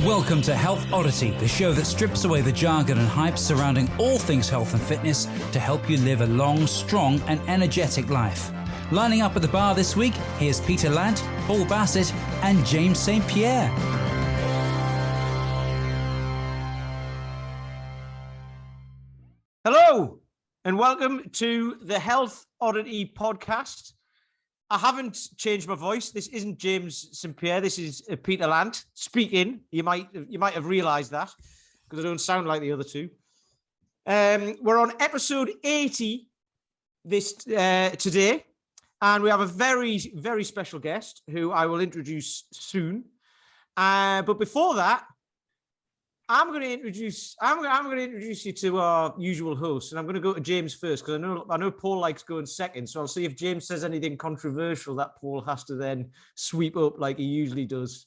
Welcome to Health Oddity, the show that strips away the jargon and hype surrounding all things health and fitness to help you live a long, strong and energetic life. Lining up at the bar this week, here's Peter Lant, Paul Bassett and James St. Pierre. Hello and welcome to the Health Oddity podcast. I haven't changed my voice. This isn't James St. Pierre. This is Peter Lant speaking. You might have realised that because I don't sound like the other two. We're on episode 80 today, and we have a very, very special guest who I will introduce soon. But before that, I'm going to introduce you to our usual host, and I'm going to go to James first because I know Paul likes going second. So I'll see if James says anything controversial that Paul has to then sweep up like he usually does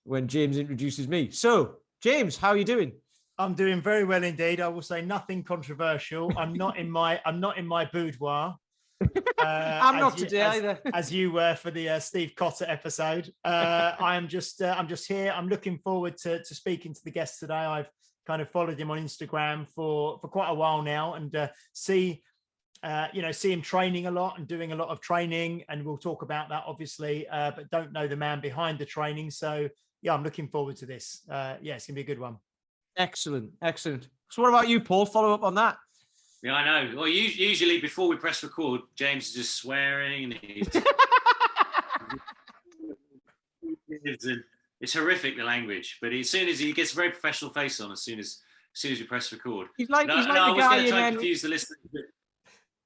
when James introduces me. So, James, how are you doing? I'm doing very well indeed. I will say nothing controversial. I'm not in my boudoir. I'm not today either. As you were for the Steve Cotter episode. I'm just here. I'm looking forward to speaking to the guest today. I've kind of followed him on Instagram for quite a while now, and see him training a lot and doing a lot of training, and we'll talk about that obviously. But don't know the man behind the training. So yeah, I'm looking forward to this. It's gonna be a good one. Excellent. So what about you, Paul? Follow up on that. Yeah, I know. Well, usually before we press record, James is just swearing and it's horrific, the language. But as soon as he gets a very professional face on, as soon as we press record, he's like the guy. I was going to try and confuse the listeners.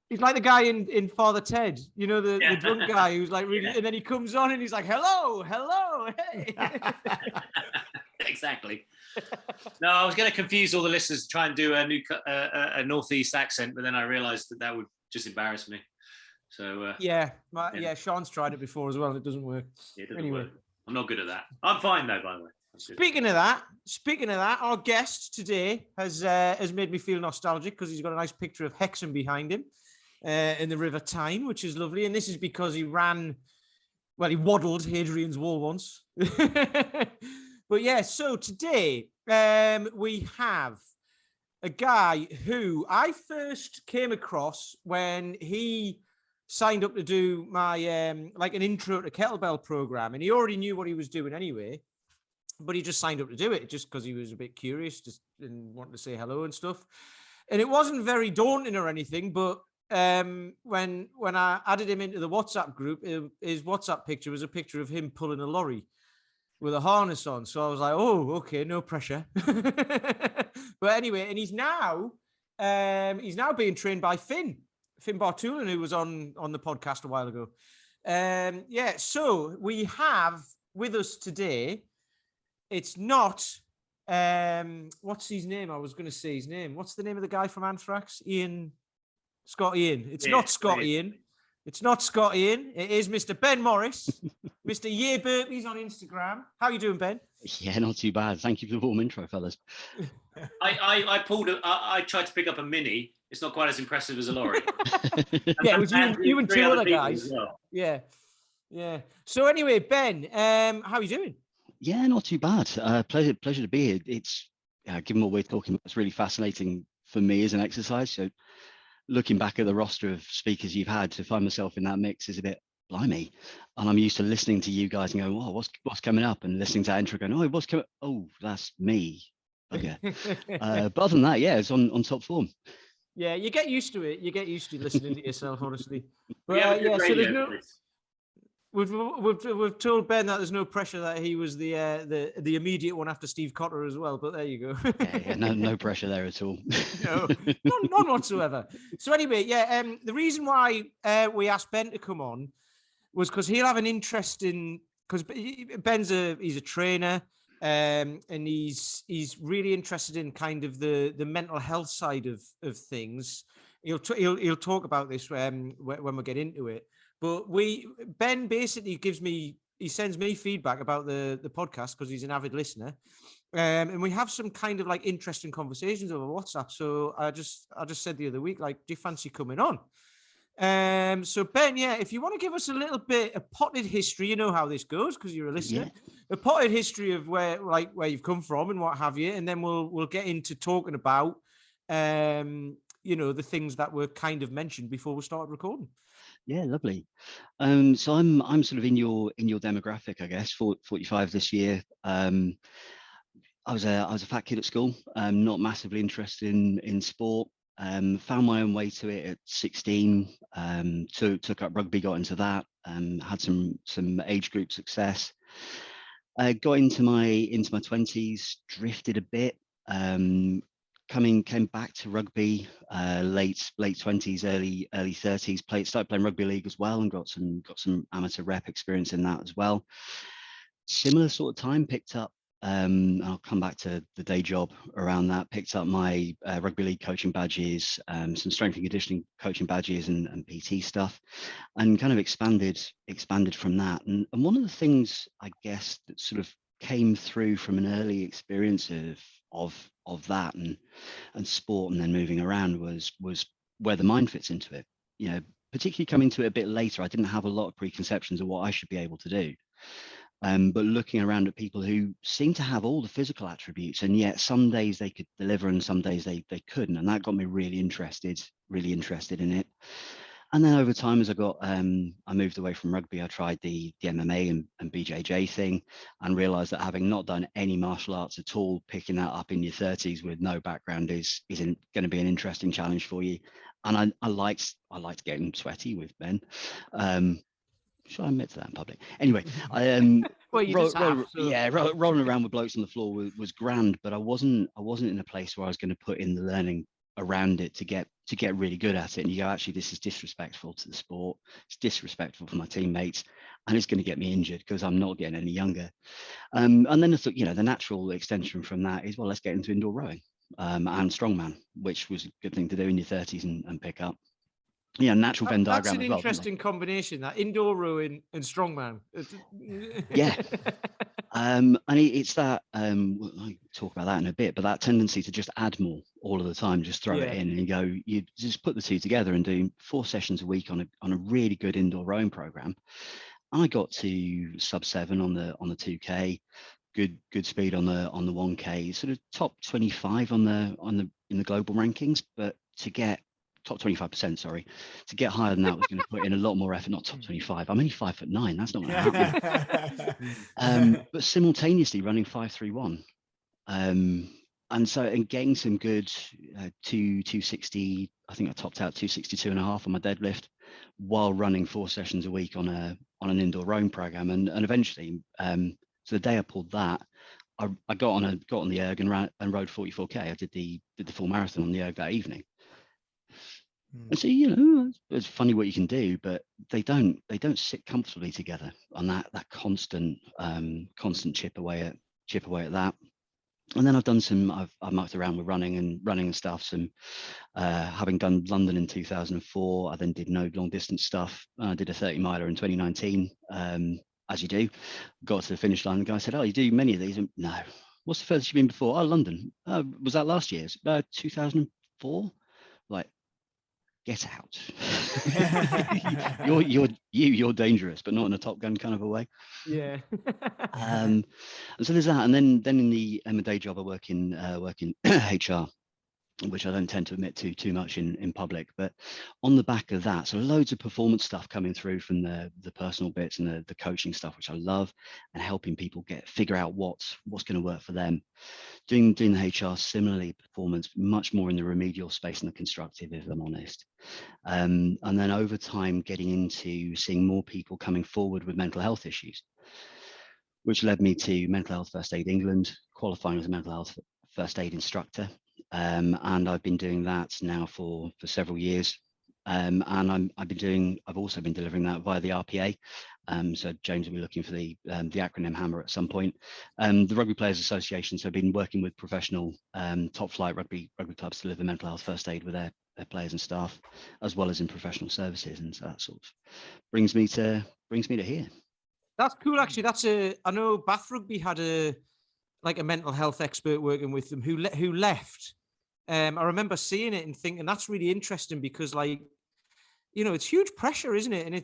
He's like the guy in Father Ted, the drunk guy who's like really, and then he comes on and he's like, hello, hey. Exactly. No, I was going to confuse all the listeners, try and do a northeast accent, but then I realised that would just embarrass me. So Sean's tried it before as well, and it doesn't work. Yeah, it doesn't work. I'm not good at that. I'm fine though, by the way. Speaking of that, our guest today has made me feel nostalgic because he's got a nice picture of Hexham behind him in the River Tyne, which is lovely, and this is because he waddled Hadrian's Wall once. But yeah, so today we have a guy who I first came across when he signed up to do my like an intro to kettlebell program, and he already knew what he was doing anyway, but he just signed up to do it just because he was a bit curious and wanted to say hello and stuff. And it wasn't very daunting or anything, but when I added him into the WhatsApp group, his WhatsApp picture was a picture of him pulling a lorry with a harness on. So I was like, oh, okay, no pressure. But anyway, and he's now being trained by Finn Bartulin, who was on the podcast a while ago. So we have with us today, it's not, what's his name? I was going to say his name. What's the name of the guy from Anthrax? Scott Ian. It's not Scott Ian. It's not Scott Ian. It is Mr. Ben Morris, Mr. Ye Burpees on Instagram. How are you doing, Ben? Yeah, not too bad. Thank you for the warm intro, fellas. I tried to pick up a mini. It's not quite as impressive as a lorry. Yeah, it was you and two other guys. Well. Yeah. So anyway, Ben, how are you doing? Yeah, not too bad. Pleasure to be here. It's given what we're talking about, it's really fascinating for me as an exercise. So looking back at the roster of speakers you've had, to find myself in that mix is a bit blimey. And I'm used to listening to you guys and going, oh, what's coming up? And listening to that intro going, oh, what's coming? Oh, that's me. Okay. But other than that, yeah, it's on top form. Yeah, you get used to it. You get used to listening to yourself, honestly. But so there's no. We've told Ben that there's no pressure that he was the immediate one after Steve Cotter as well. But there you go. Yeah, no pressure there at all. No, none whatsoever. So anyway, the reason why we asked Ben to come on was because he'll have an interest in, because Ben's he's a trainer, and he's really interested in kind of the mental health side of things. He'll talk about this when we get into it. But Ben basically sends me feedback about the podcast because he's an avid listener, and we have some kind of like interesting conversations over WhatsApp. So I just said the other week, like, do you fancy coming on? So Ben, if you want to give us a little bit of potted history, you know how this goes because you're a listener. Yeah. A potted history of where you've come from and what have you, and then we'll get into talking about the things that were kind of mentioned before we started recording. Yeah, lovely. So I'm sort of in your demographic, I guess. 45 this year. I was a fat kid at school. Not massively interested in sport. Found my own way to it at 16. Took up rugby, got into that. Had some age group success. Got into my 20s, drifted a bit. Came back to rugby late 20s, early 30s. Started playing rugby league as well, and got some amateur rep experience in that as well. Similar sort of time, picked up. I'll come back to the day job around that. Picked up my rugby league coaching badges, some strength and conditioning coaching badges, and PT stuff, and kind of expanded from that. And one of the things I guess that sort of came through from an early experience of that and sport, and then moving around was where the mind fits into it. Particularly coming to it a bit later, I didn't have a lot of preconceptions of what I should be able to do. But looking around at people who seem to have all the physical attributes, and yet some days they could deliver and some days they couldn't, and that got me really interested in it. And then over time, as I moved away from rugby, I tried the MMA and BJJ thing, and realized that having not done any martial arts at all, picking that up in your 30s with no background isn't going to be an interesting challenge for you. And I liked getting sweaty with men. Should I admit to that in public? Anyway, well, rolling around with blokes on the floor was grand, but I wasn't in a place where I was going to put in the learning around it to get really good at it. And you go, actually, this is disrespectful to the sport. It's disrespectful for my teammates, and it's going to get me injured because I'm not getting any younger. And then I thought, the natural extension from that is, well, let's get into indoor rowing and strongman, which was a good thing to do in your 30s and pick up. Natural Venn diagram. That's an interesting combination, that indoor rowing and strongman. Yeah. And it's that, I'll talk about that in a bit, but that tendency to just add more all of the time, just throw it in and you just put the two together and do 4 sessions a week on a really good indoor rowing program. I got to sub 7 on the 2K, good speed on the 1K, sort of top 25 in the global rankings, but to get top 25%, sorry, to get higher than that was going to put in a lot more effort. Not top 25. I'm only 5'9". That's not going to happen. But simultaneously running 5:31, and getting some good 260. I think I topped out 262.5 on my deadlift while running 4 sessions a week on an indoor rowing program, and eventually, so the day I pulled that, I got on the erg and rode 44K. I did the full marathon on the erg that evening. And so it's funny what you can do, but they don't sit comfortably together on that constant chip away at that. And then I've mucked around with running and stuff. Having done London in 2004, I then did no long distance stuff. I did a 30 miler in 2019, as you do. Got to the finish line. The guy said, "Oh, you do many of these?" And, no. What's the furthest you've been before? Oh, London. Was that last year's? 2004. Like, get out. you're dangerous, but not in a Top Gun kind of a way. Yeah. And so there's that, and then in the day job I work in HR, which I don't tend to admit to too much in public, but on the back of that, so loads of performance stuff coming through from the personal bits and the coaching stuff, which I love, and helping people figure out what's going to work for them. Doing the HR, similarly, performance, much more in the remedial space and the constructive, if I'm honest. And then over time, getting into seeing more people coming forward with mental health issues, which led me to Mental Health First Aid England, qualifying as a mental health first aid instructor. And I've been doing that now for several years. And I've also been delivering that via the RPA. So James will be looking for the acronym HAMMER at some point. The Rugby Players Association, so I've been working with professional top flight rugby clubs to deliver mental health first aid with their players and staff, as well as in professional services. And so that sort of brings me to here. That's cool, actually. I know Bath Rugby had a mental health expert working with them who left. I remember seeing it and thinking that's really interesting because it's huge pressure, isn't it? And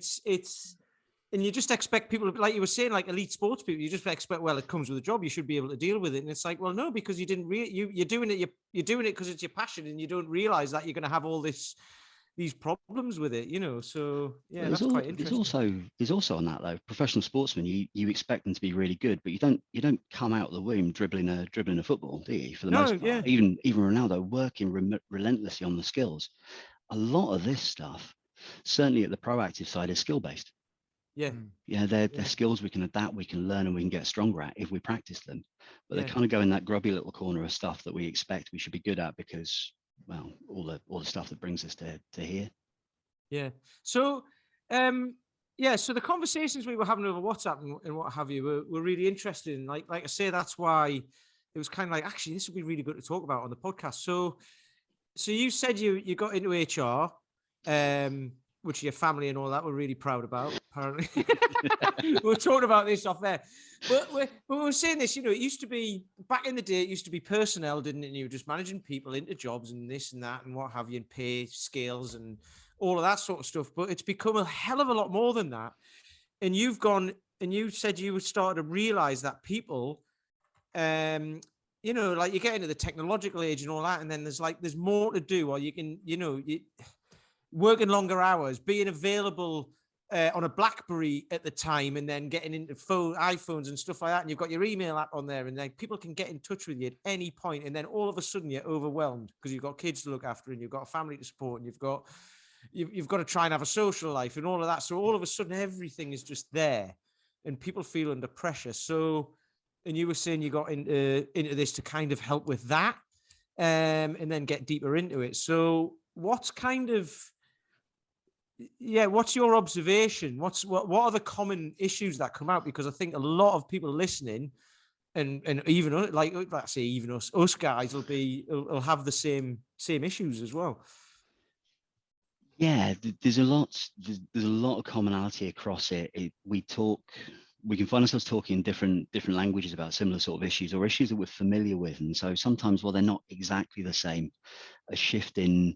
and you just expect people, like you were saying, like elite sports people, you just expect, well, it comes with a job, you should be able to deal with it. And it's like, well, no, because you didn't you're doing it, you're doing it because it's your passion, and you don't realize that you're going to have all these problems with it, So yeah, that's quite interesting. There's also on that though, professional sportsmen, you expect them to be really good, but you don't come out of the womb dribbling a football, do you? For the most part, yeah. even Ronaldo working relentlessly on the skills. A lot of this stuff, certainly at the proactive side, is skill based. Yeah. Yeah, they're skills we can adapt, we can learn, and we can get stronger at if we practice them. But they kind of go in that grubby little corner of stuff that we expect we should be good at because, well, all the stuff that brings us to here. Yeah. So, so the conversations we were having over WhatsApp and what have you were really interesting. Like I say, that's why it was kind of like, actually, this would be really good to talk about on the podcast. So you said you got into HR, which your family and all that were really proud about, apparently. We're talking about this off there. But we were saying this, it used to be, back in the day, it used to be personnel, didn't it? And you were just managing people into jobs and this and that and what have you, and pay scales and all of that sort of stuff. But it's become a hell of a lot more than that. And you've gone, and you said you started to realize that people, like you get into the technological age and all that, and then there's more to do, or you can, working longer hours, being available on a BlackBerry at the time, and then getting into iPhones and stuff like that. And you've got your email app on there, and then people can get in touch with you at any point. And then all of a sudden you're overwhelmed because you've got kids to look after, and you've got a family to support, and you've got to try and have a social life and all of that. So all of a sudden everything is just there, and people feel under pressure. So, and you were saying you got into this to kind of help with that, and then get deeper into it. So what's your observation? What are the common issues that come out? Because I think a lot of people listening, and even let's say even us guys will have the same issues as well. Yeah, there's a lot of commonality across it. We can find ourselves talking in different languages about similar sort of issues, or issues that we're familiar with, and so sometimes, while they're not exactly the same, a shift in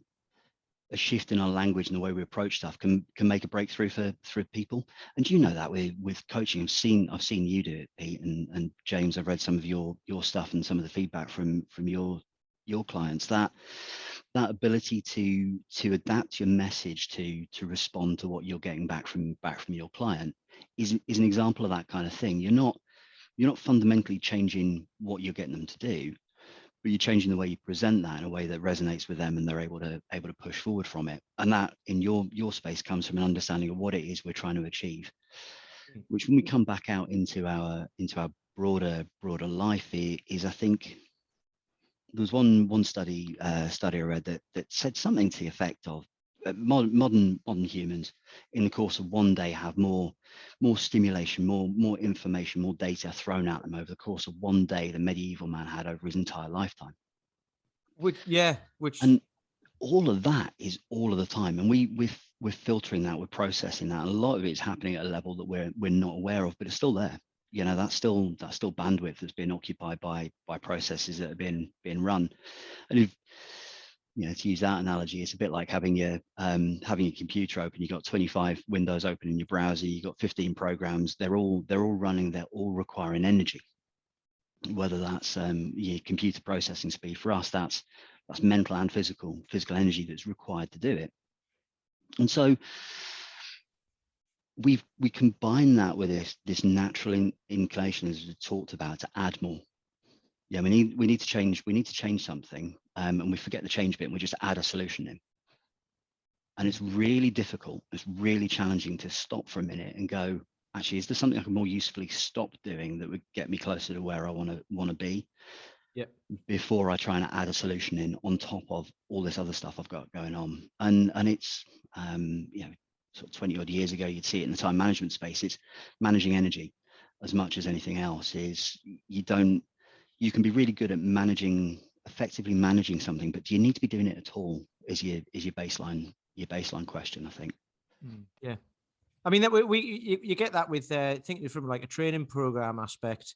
our language and the way we approach stuff can make a breakthrough for people. And you know that with coaching, I've seen you do it, Pete, and James. I've read some of your stuff and some of the feedback from your clients. That ability to adapt your message to respond to what you're getting back from your client is an example of that kind of thing. You're not fundamentally changing what you're getting them to do, but you're changing the way you present that in a way that resonates with them, and they're able to push forward from it. And that, in your space, comes from an understanding of what it is we're trying to achieve, which, when we come back out into our broader life, is I think there was one study I read that said something to the effect of modern humans in the course of one day have more stimulation, more information, more data thrown at them over the course of one day than medieval man had over his entire lifetime. And all of that is all of the time, and we're filtering that, we're processing that, and a lot of it's happening at a level that we're not aware of, but it's still there. That's still bandwidth that's been occupied by processes that have been run. And if to use that analogy, it's a bit like having your computer open. You've got 25 windows open in your browser. You've got 15 programs. They're all running. They're all requiring energy. Whether that's your computer processing speed. For us, that's mental and physical energy that's required to do it. And so we combine that with this natural inclination, as we talked about, to add more. Yeah, we need to change. We need to change something, and we forget the change bit, and we just add a solution in. And it's really difficult. It's really challenging to stop for a minute and go, actually, is there something I can more usefully stop doing that would get me closer to where I want to be? Yeah. Before I try and add a solution in on top of all this other stuff I've got going on. And it's sort of 20 odd years ago, you'd see it in the time management space. It's managing energy as much as anything else. Is you can be really good at effectively managing something, but do you need to be doing it at all? Is your baseline question, I think. Yeah, I mean, you get that with thinking from like a training program aspect.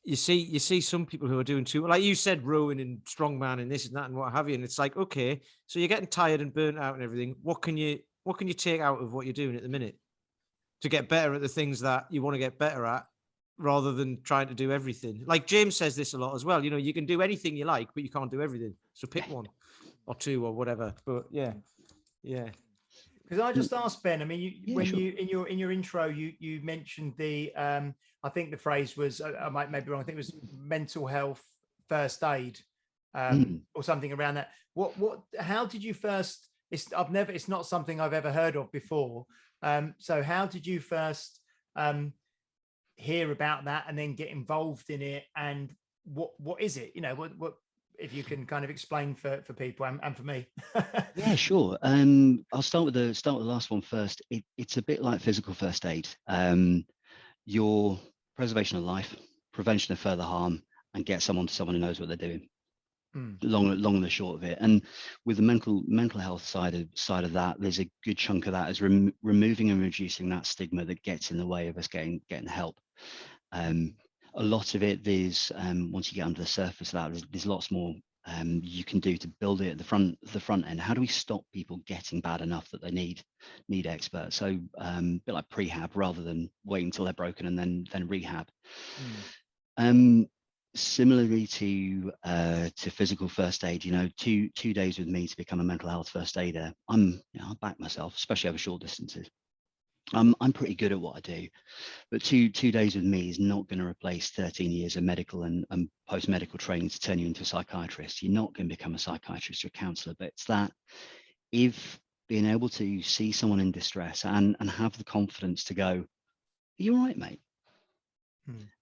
You see some people who are doing too, like you said, rowing and strongman and this and that and what have you, and it's like, okay, so you're getting tired and burnt out and everything. What can you What can you take out of what you're doing at the minute to get better at the things that you want to get better at, rather than trying to do everything? Like James says this a lot as well. You can do anything you like, but you can't do everything. So pick one or two or whatever. But yeah. Because I just asked Ben. I mean, Sure. you in your intro, you mentioned the I think the phrase was, I might be wrong, I think it was mental health first aid, or something around that. How did you first? It's not something I've ever heard of before. So how did you first hear about that and then get involved in it? And what is it? What if you can kind of explain for people and for me. Yeah, sure. I'll start with the last one first. It's a bit like physical first aid. Your preservation of life, prevention of further harm, and get someone who knows what they're doing. Long and the short of it. And with the mental health side of that, there's a good chunk of that is removing and reducing that stigma that gets in the way of us getting help. A lot of it is once you get under the surface of that, there's lots more you can do to build it at the front end. How do we stop people getting bad enough that they need experts? So a bit like prehab rather than waiting until they're broken and then rehab. Similarly to physical first aid, 2 days with me to become a mental health first aider. I back myself, especially over short distances. I'm pretty good at what I do, but two days with me is not going to replace 13 years of medical and post-medical training to turn you into a psychiatrist. You're not going to become a psychiatrist or a counsellor, but it's that if being able to see someone in distress and have the confidence to go, "Are you all right, mate?"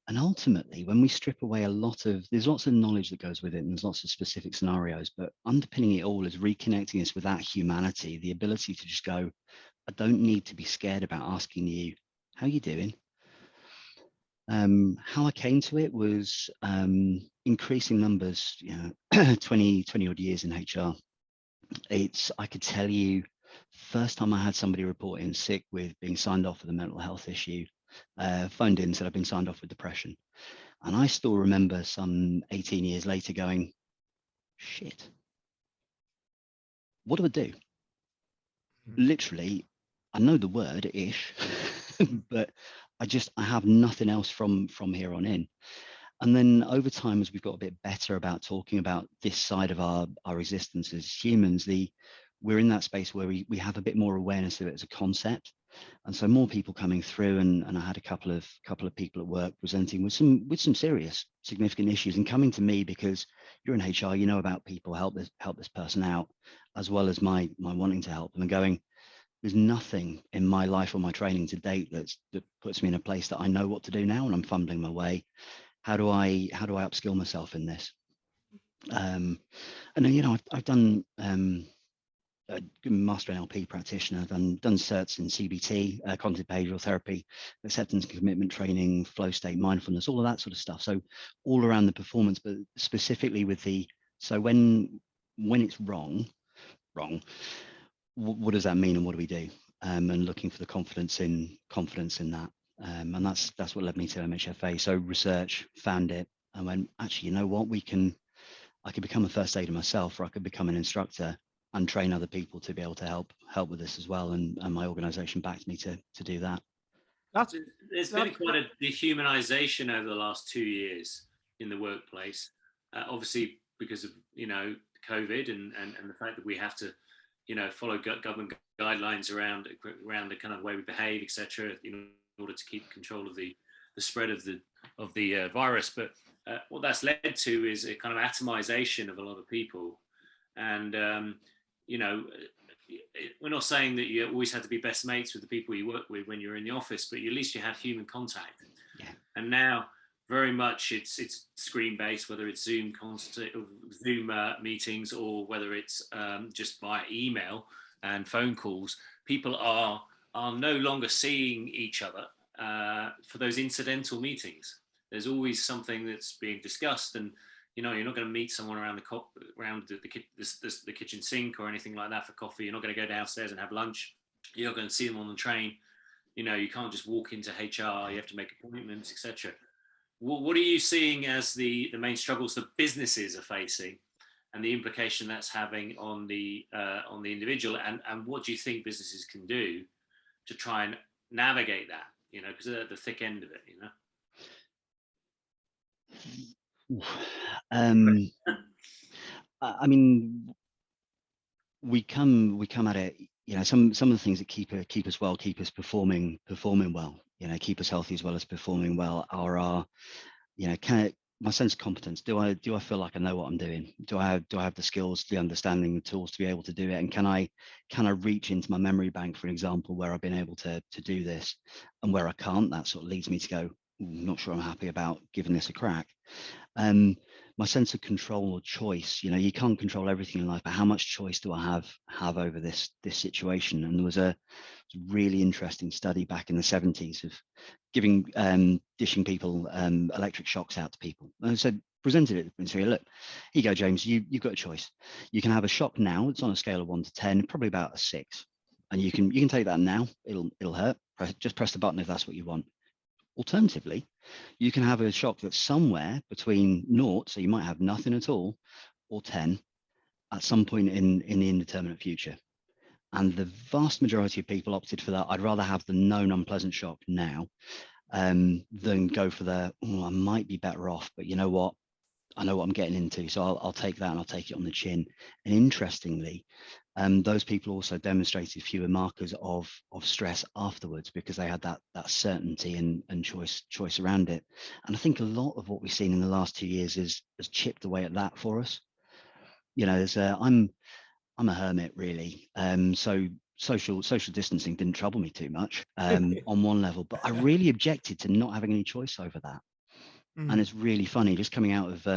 And ultimately, when we strip away there's lots of knowledge that goes with it, and there's lots of specific scenarios, but underpinning it all is reconnecting us with that humanity, the ability to just go, I don't need to be scared about asking you, how you doing? How I came to it was increasing numbers, 20 odd years in HR. I could tell you, first time I had somebody report in sick with being signed off with a mental health issue, phoned in and said I've been signed off with depression. And I still remember some 18 years later going, shit, what do I do? Literally, I know the word ish, but I have nothing else from here on in. And then over time, as we've got a bit better about talking about this side of our existence as humans, we're in that space where we have a bit more awareness of it as a concept. And so more people coming through, and I had a couple of people at work presenting with some serious, significant issues, and coming to me because you're in HR, you know about people, help this person out, as well as my wanting to help them, and going, there's nothing in my life or my training to date that puts me in a place that I know what to do now, and I'm fumbling my way. How do I upskill myself in this? And then, I've done a master NLP practitioner. I've done certs in CBT, cognitive behavioral therapy, acceptance and commitment training, flow state, mindfulness, all of that sort of stuff. So all around the performance, but specifically with so when it's wrong, what does that mean and what do we do? And looking for the confidence in that. And that's what led me to MHFA. So research, found it, and went, actually, you know what, I could become a first aider myself, or I could become an instructor and train other people to be able to help with this as well. And my organization backed me to do that. There's been quite a dehumanization over the last 2 years in the workplace, obviously because of COVID and the fact that we have to follow government guidelines around the kind of way we behave, etc., in order to keep control of the spread of the virus. But what that's led to is a kind of atomization of a lot of people, and we're not saying that you always have to be best mates with the people you work with when you're in the office, but at least you have human contact. Yeah. And now very much it's screen based, whether it's Zoom meetings or whether it's just via email and phone calls. People are no longer seeing each other for those incidental meetings. There's always something that's being discussed, and you're not going to meet someone around the kitchen sink or anything like that for coffee. You're not going to go downstairs and have lunch. You're not going to see them on the train. You can't just walk into HR. You have to make appointments, etc. What are you seeing as the main struggles that businesses are facing and the implication that's having on the individual, and what do you think businesses can do to try and navigate that, because they're at the thick end of it, I mean, we come at it, some of the things that keep us well, keep us performing well, keep us healthy as well as performing well are our, my sense of competence. Do I feel like I know what I'm doing? Do I have the skills, the understanding, the tools to be able to do it? And can I reach into my memory bank, for example, where I've been able to do this, and where I can't, that sort of leads me to go, I'm not sure I'm happy about giving this a crack. My sense of control or choice, you can't control everything in life, but how much choice do I have over this situation? And there was a really interesting study back in the 70s of dishing people electric shocks out to people. And so presented it and said, look, here you go, James, you've got a choice. You can have a shock now. It's on a scale of 1 to 10, probably about a 6. And you can take that now. It'll hurt. Just press the button if that's what you want. Alternatively, you can have a shock that's somewhere between 0, so you might have nothing at all, or 10 at some point in the indeterminate future. And the vast majority of people opted for that. I'd rather have the known unpleasant shock now than go for the, I might be better off, but you know what? I know what I'm getting into, so I'll take that and I'll take it on the chin. And interestingly, those people also demonstrated fewer markers of stress afterwards, because they had that certainty and choice around it. And I think a lot of what we've seen in the last 2 years has chipped away at that for us. I'm a hermit, really. So social distancing didn't trouble me too much on one level, but I really objected to not having any choice over that. And it's really funny, just coming out of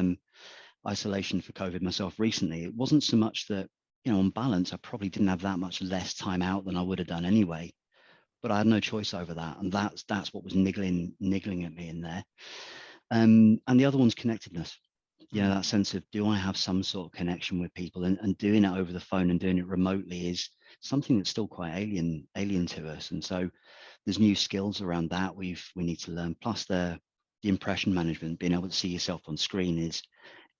isolation for COVID myself recently, it wasn't so much that, on balance, I probably didn't have that much less time out than I would have done anyway, but I had no choice over that. And that's what was niggling at me in there. And the other one's connectedness. That sense of, do I have some sort of connection with people, and doing it over the phone and doing it remotely is something that's still quite alien to us. And so there's new skills around that we need to learn. Plus the impression management, being able to see yourself on screen is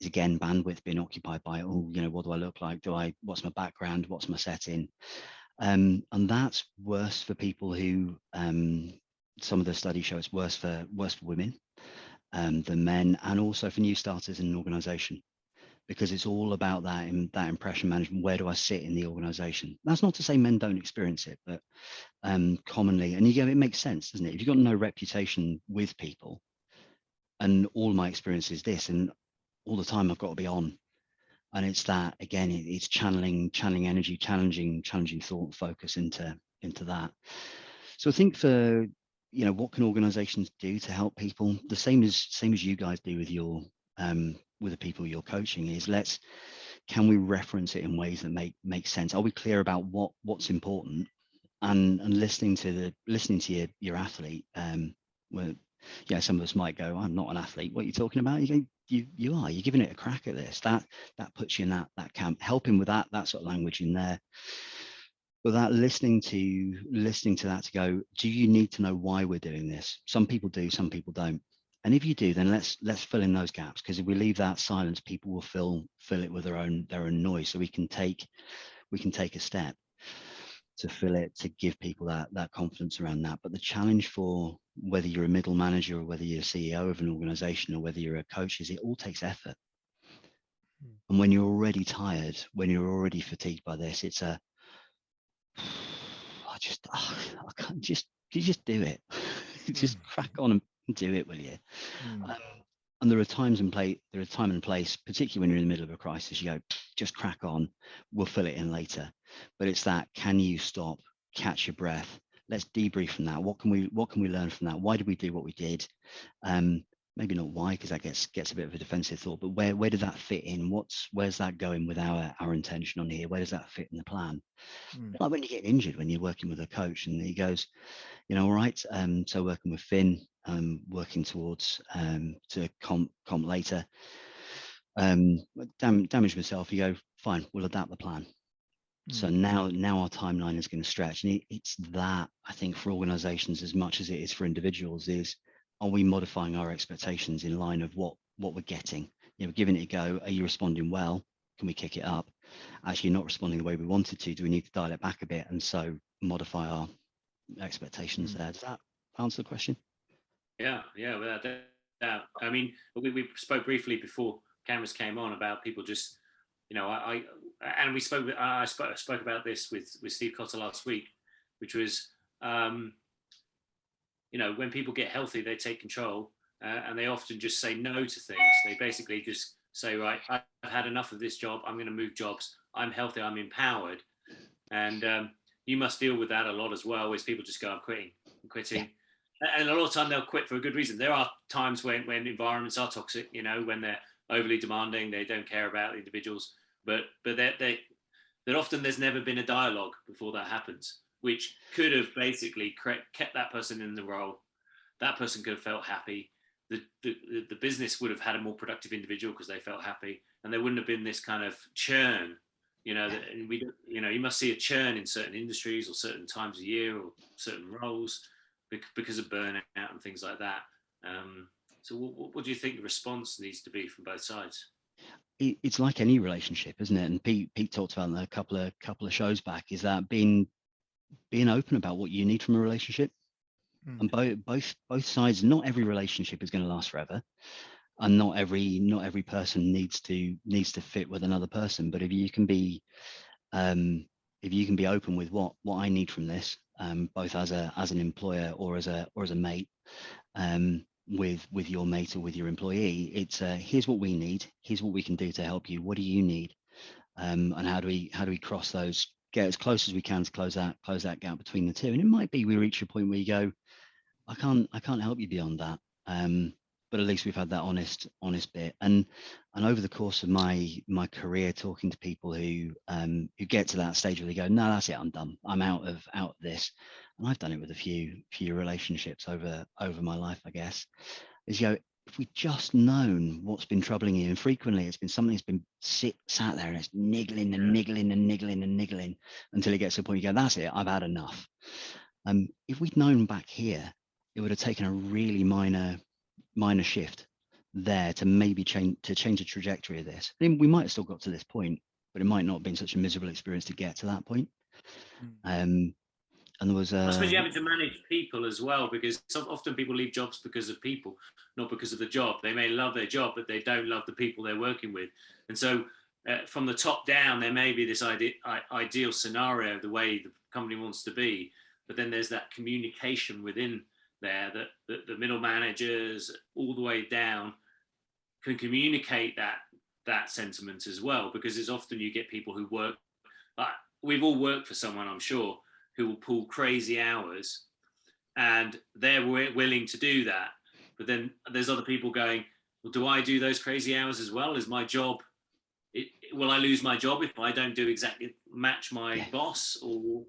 again bandwidth being occupied by, what do I look like? What's my background? What's my setting? And that's worse for people who, some of the studies show it's worse for women than men, and also for new starters in an organization, because it's all about that impression management. Where do I sit in the organization? That's not to say men don't experience it, but commonly, and it makes sense, doesn't it? If you've got no reputation with people, and all my experience is this, and all the time I've got to be on, and it's that again, it's channeling energy, challenging thought and focus into that. So I think for what can organizations do to help people, the same as you guys do with your with the people you're coaching, is can we reference it in ways that make sense? Are we clear about what's important, and listening to your athlete? Some of us might go, I'm not an athlete. What are you talking about? You are. You're giving it a crack at this. That puts you in that camp. Helping with that sort of language in there. But that listening to that, to go, do you need to know why we're doing this? Some people do, some people don't. And if you do, then let's fill in those gaps, because if we leave that silence, people will fill it with their own noise. So we can take a step to fill it, to give people that confidence around that. But the challenge for whether you're a middle manager or whether you're a CEO of an organization or whether you're a coach is it all takes effort. And when you're already tired, when you're already fatigued by this, it's I can't you just do it. Just crack on and do it, will you? And there are times and place, particularly when you're in the middle of a crisis, you go, just crack on, we'll fill it in later. But it's that, can you stop, catch your breath? Let's debrief from that. What can we learn from that? Why did we do what we did? Maybe not why, because that gets a bit of a defensive thought, but where did that fit in? Where's that going with our intention on here? Where does that fit in the plan? Like when you get injured, when you're working with a coach and he goes, all right, so working with Finn, working towards to comp later, damage myself, you go, fine, we'll adapt the plan. So now our timeline is going to stretch. And it's that, I think, for organizations as much as it is for individuals, is, are we modifying our expectations in line of what we're getting? Giving it a go. Are you responding well? we kick it up? Actually not responding the way we wanted to, do we need to dial it back a bit and so modify our expectations there? Does that answer the question? Yeah, without doubt. I mean, we spoke briefly before cameras came on about people just, I spoke about this with Steve Cotter last week, which was, when people get healthy, they take control, and they often just say no to things. They basically just say, right, I've had enough of this job. I'm going to move jobs. I'm healthy. I'm empowered. And you must deal with that a lot as well, is people just go, I'm quitting. And a lot of time they'll quit for a good reason. There are times when environments are toxic, when they're overly demanding, they don't care about the individuals, but that often there's never been a dialogue before that happens, which could have basically kept that person in the role. That person could have felt happy. The business would have had a more productive individual because they felt happy, and there wouldn't have been this kind of churn. And you must see a churn in certain industries or certain times of year or certain roles because of burnout and things like that. So what do you think the response needs to be from both sides? It's like any relationship, isn't it? And Pete talked about that a couple of shows back, is that being open about what you need from a relationship. And both sides, not every relationship is going to last forever, and not every person needs to fit with another person. But if you can be open with what I need from this, both as an employer or as a mate, with your mate or with your employee, it's here's what we need, here's what we can do to help you. What do you need? And how do we cross those, get as close as we can to close that gap between the two? And it might be we reach a point where you go, I can't help you beyond that. But at least we've had that honest bit. And over the course of my career, talking to people who get to that stage where they go, no, that's it, I'm done, I'm out of this. And I've done it with a few relationships over my life, I guess, is if we'd just known what's been troubling you, and frequently it's been something that's been sat there and it's niggling and niggling and niggling and niggling until it gets to a point you go, that's it, I've had enough. If we'd known back here, it would have taken a really minor shift there to maybe change the trajectory of this. I mean, we might have still got to this point, but it might not have been such a miserable experience to get to that point. And there was I suppose you're having to manage people as well, because often people leave jobs because of people, not because of the job. They may love their job, but they don't love the people they're working with. And so from the top down, there may be this ideal scenario of the way the company wants to be, but then there's that communication within there that the middle managers all the way down can communicate that sentiment as well, because it's often you get people who work, we've all worked for someone, I'm sure, who will pull crazy hours, and they're willing to do that, but then there's other people going, well, do I do those crazy hours as well? Is my job, will I lose my job if I don't do exactly match my boss, or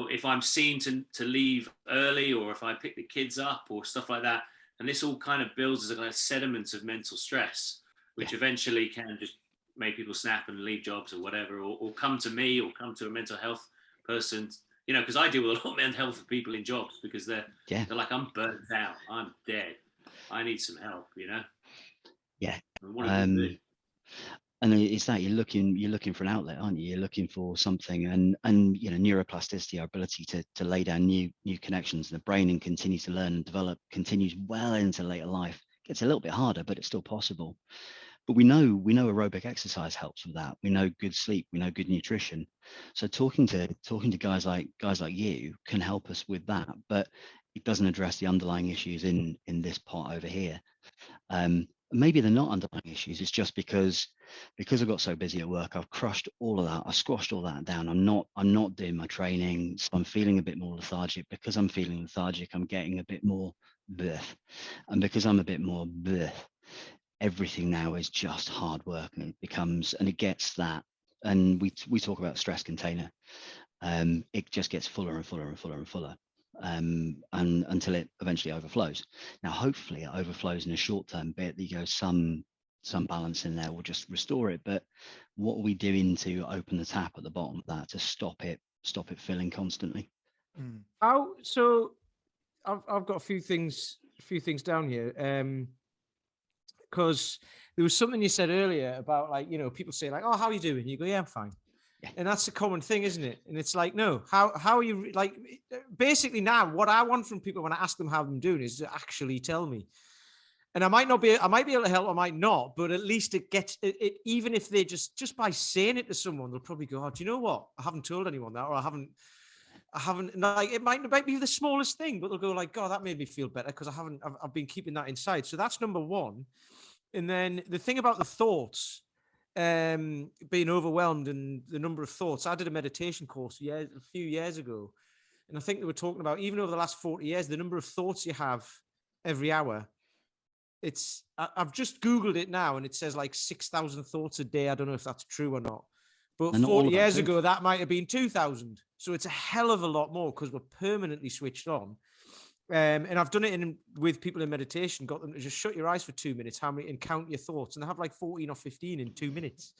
if I'm seen to leave early, or if I pick the kids up or stuff like that? And this all kind of builds as a kind of sediment of mental stress, which eventually can just make people snap and leave jobs or whatever, or come to me or come to a mental health person, because I deal with a lot of mental health people in jobs, because they're like, I'm burnt out, I'm dead, I need some help, Yeah. And it's that you're looking for an outlet, aren't you? You're looking for something, and neuroplasticity, our ability to lay down new connections in the brain and continue to learn and develop, continues well into later life. It gets a little bit harder, but it's still possible. But we know aerobic exercise helps with that. We know good sleep, we know good nutrition. So talking to guys like you can help us with that, but it doesn't address the underlying issues in this part over here. Maybe they're not underlying issues. It's just because I got so busy at work, I've crushed all of that. I squashed all that down. I'm not doing my training, so I'm feeling a bit more lethargic. Because I'm feeling lethargic, I'm getting a bit more bleh. And because I'm a bit more bleh, everything now is just hard work, and it gets that. And we talk about stress container. It just gets fuller and fuller and fuller and fuller. And until it eventually overflows. Now, hopefully, it overflows in a short-term bit. That you go, some balance in there will just restore it. But what are we doing to open the tap at the bottom of that to stop it filling constantly? So I've got a few things down here. because there was something you said earlier about, like, you know, people say like, oh, how are you doing? You go, yeah, I'm fine. Yeah. And that's a common thing, isn't it? And it's like, no, how are you, like, basically now what I want from people when I ask them how I'm doing is to actually tell me. And I might be able to help, I might not, but at least it gets it, even if they just by saying it to someone, they'll probably go, oh, do you know what? I haven't told anyone that, or I haven't, like, it might be the smallest thing, but they'll go like, God, that made me feel better because I've been keeping that inside. So that's number one. And then the thing about the thoughts, being overwhelmed and the number of thoughts. I did a meditation course a few years ago, and I think they were talking about, even over the last 40 years, the number of thoughts you have every hour. I've just Googled it now, and it says like 6,000 thoughts a day. I don't know if that's true or not. But 40 years ago, that might have been 2,000. So it's a hell of a lot more because we're permanently switched on. And I've done it with people in meditation, got them to just shut your eyes for 2 minutes, and count your thoughts. And they have like 14 or 15 in 2 minutes.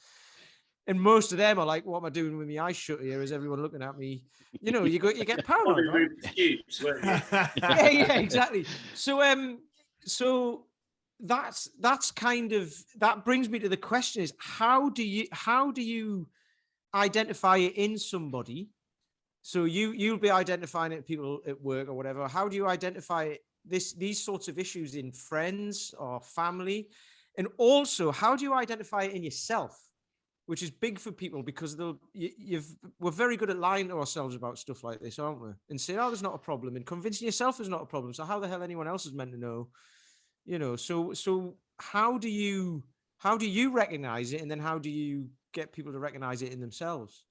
And most of them are like, what am I doing with my eyes shut here? Is everyone looking at me? You know, you get paranoid, right? Yeah, exactly. So that's kind of, that brings me to the question is, how do you identify it in somebody? So you'll be identifying it, people at work or whatever. How do you identify these sorts of issues in friends or family? And also, how do you identify it in yourself, which is big for people, because we're very good at lying to ourselves about stuff like this, aren't we? And saying, oh, there's not a problem, and convincing yourself there's not a problem. So how the hell anyone else is meant to know? You know, so how do you recognize it, and then how do you get people to recognize it in themselves?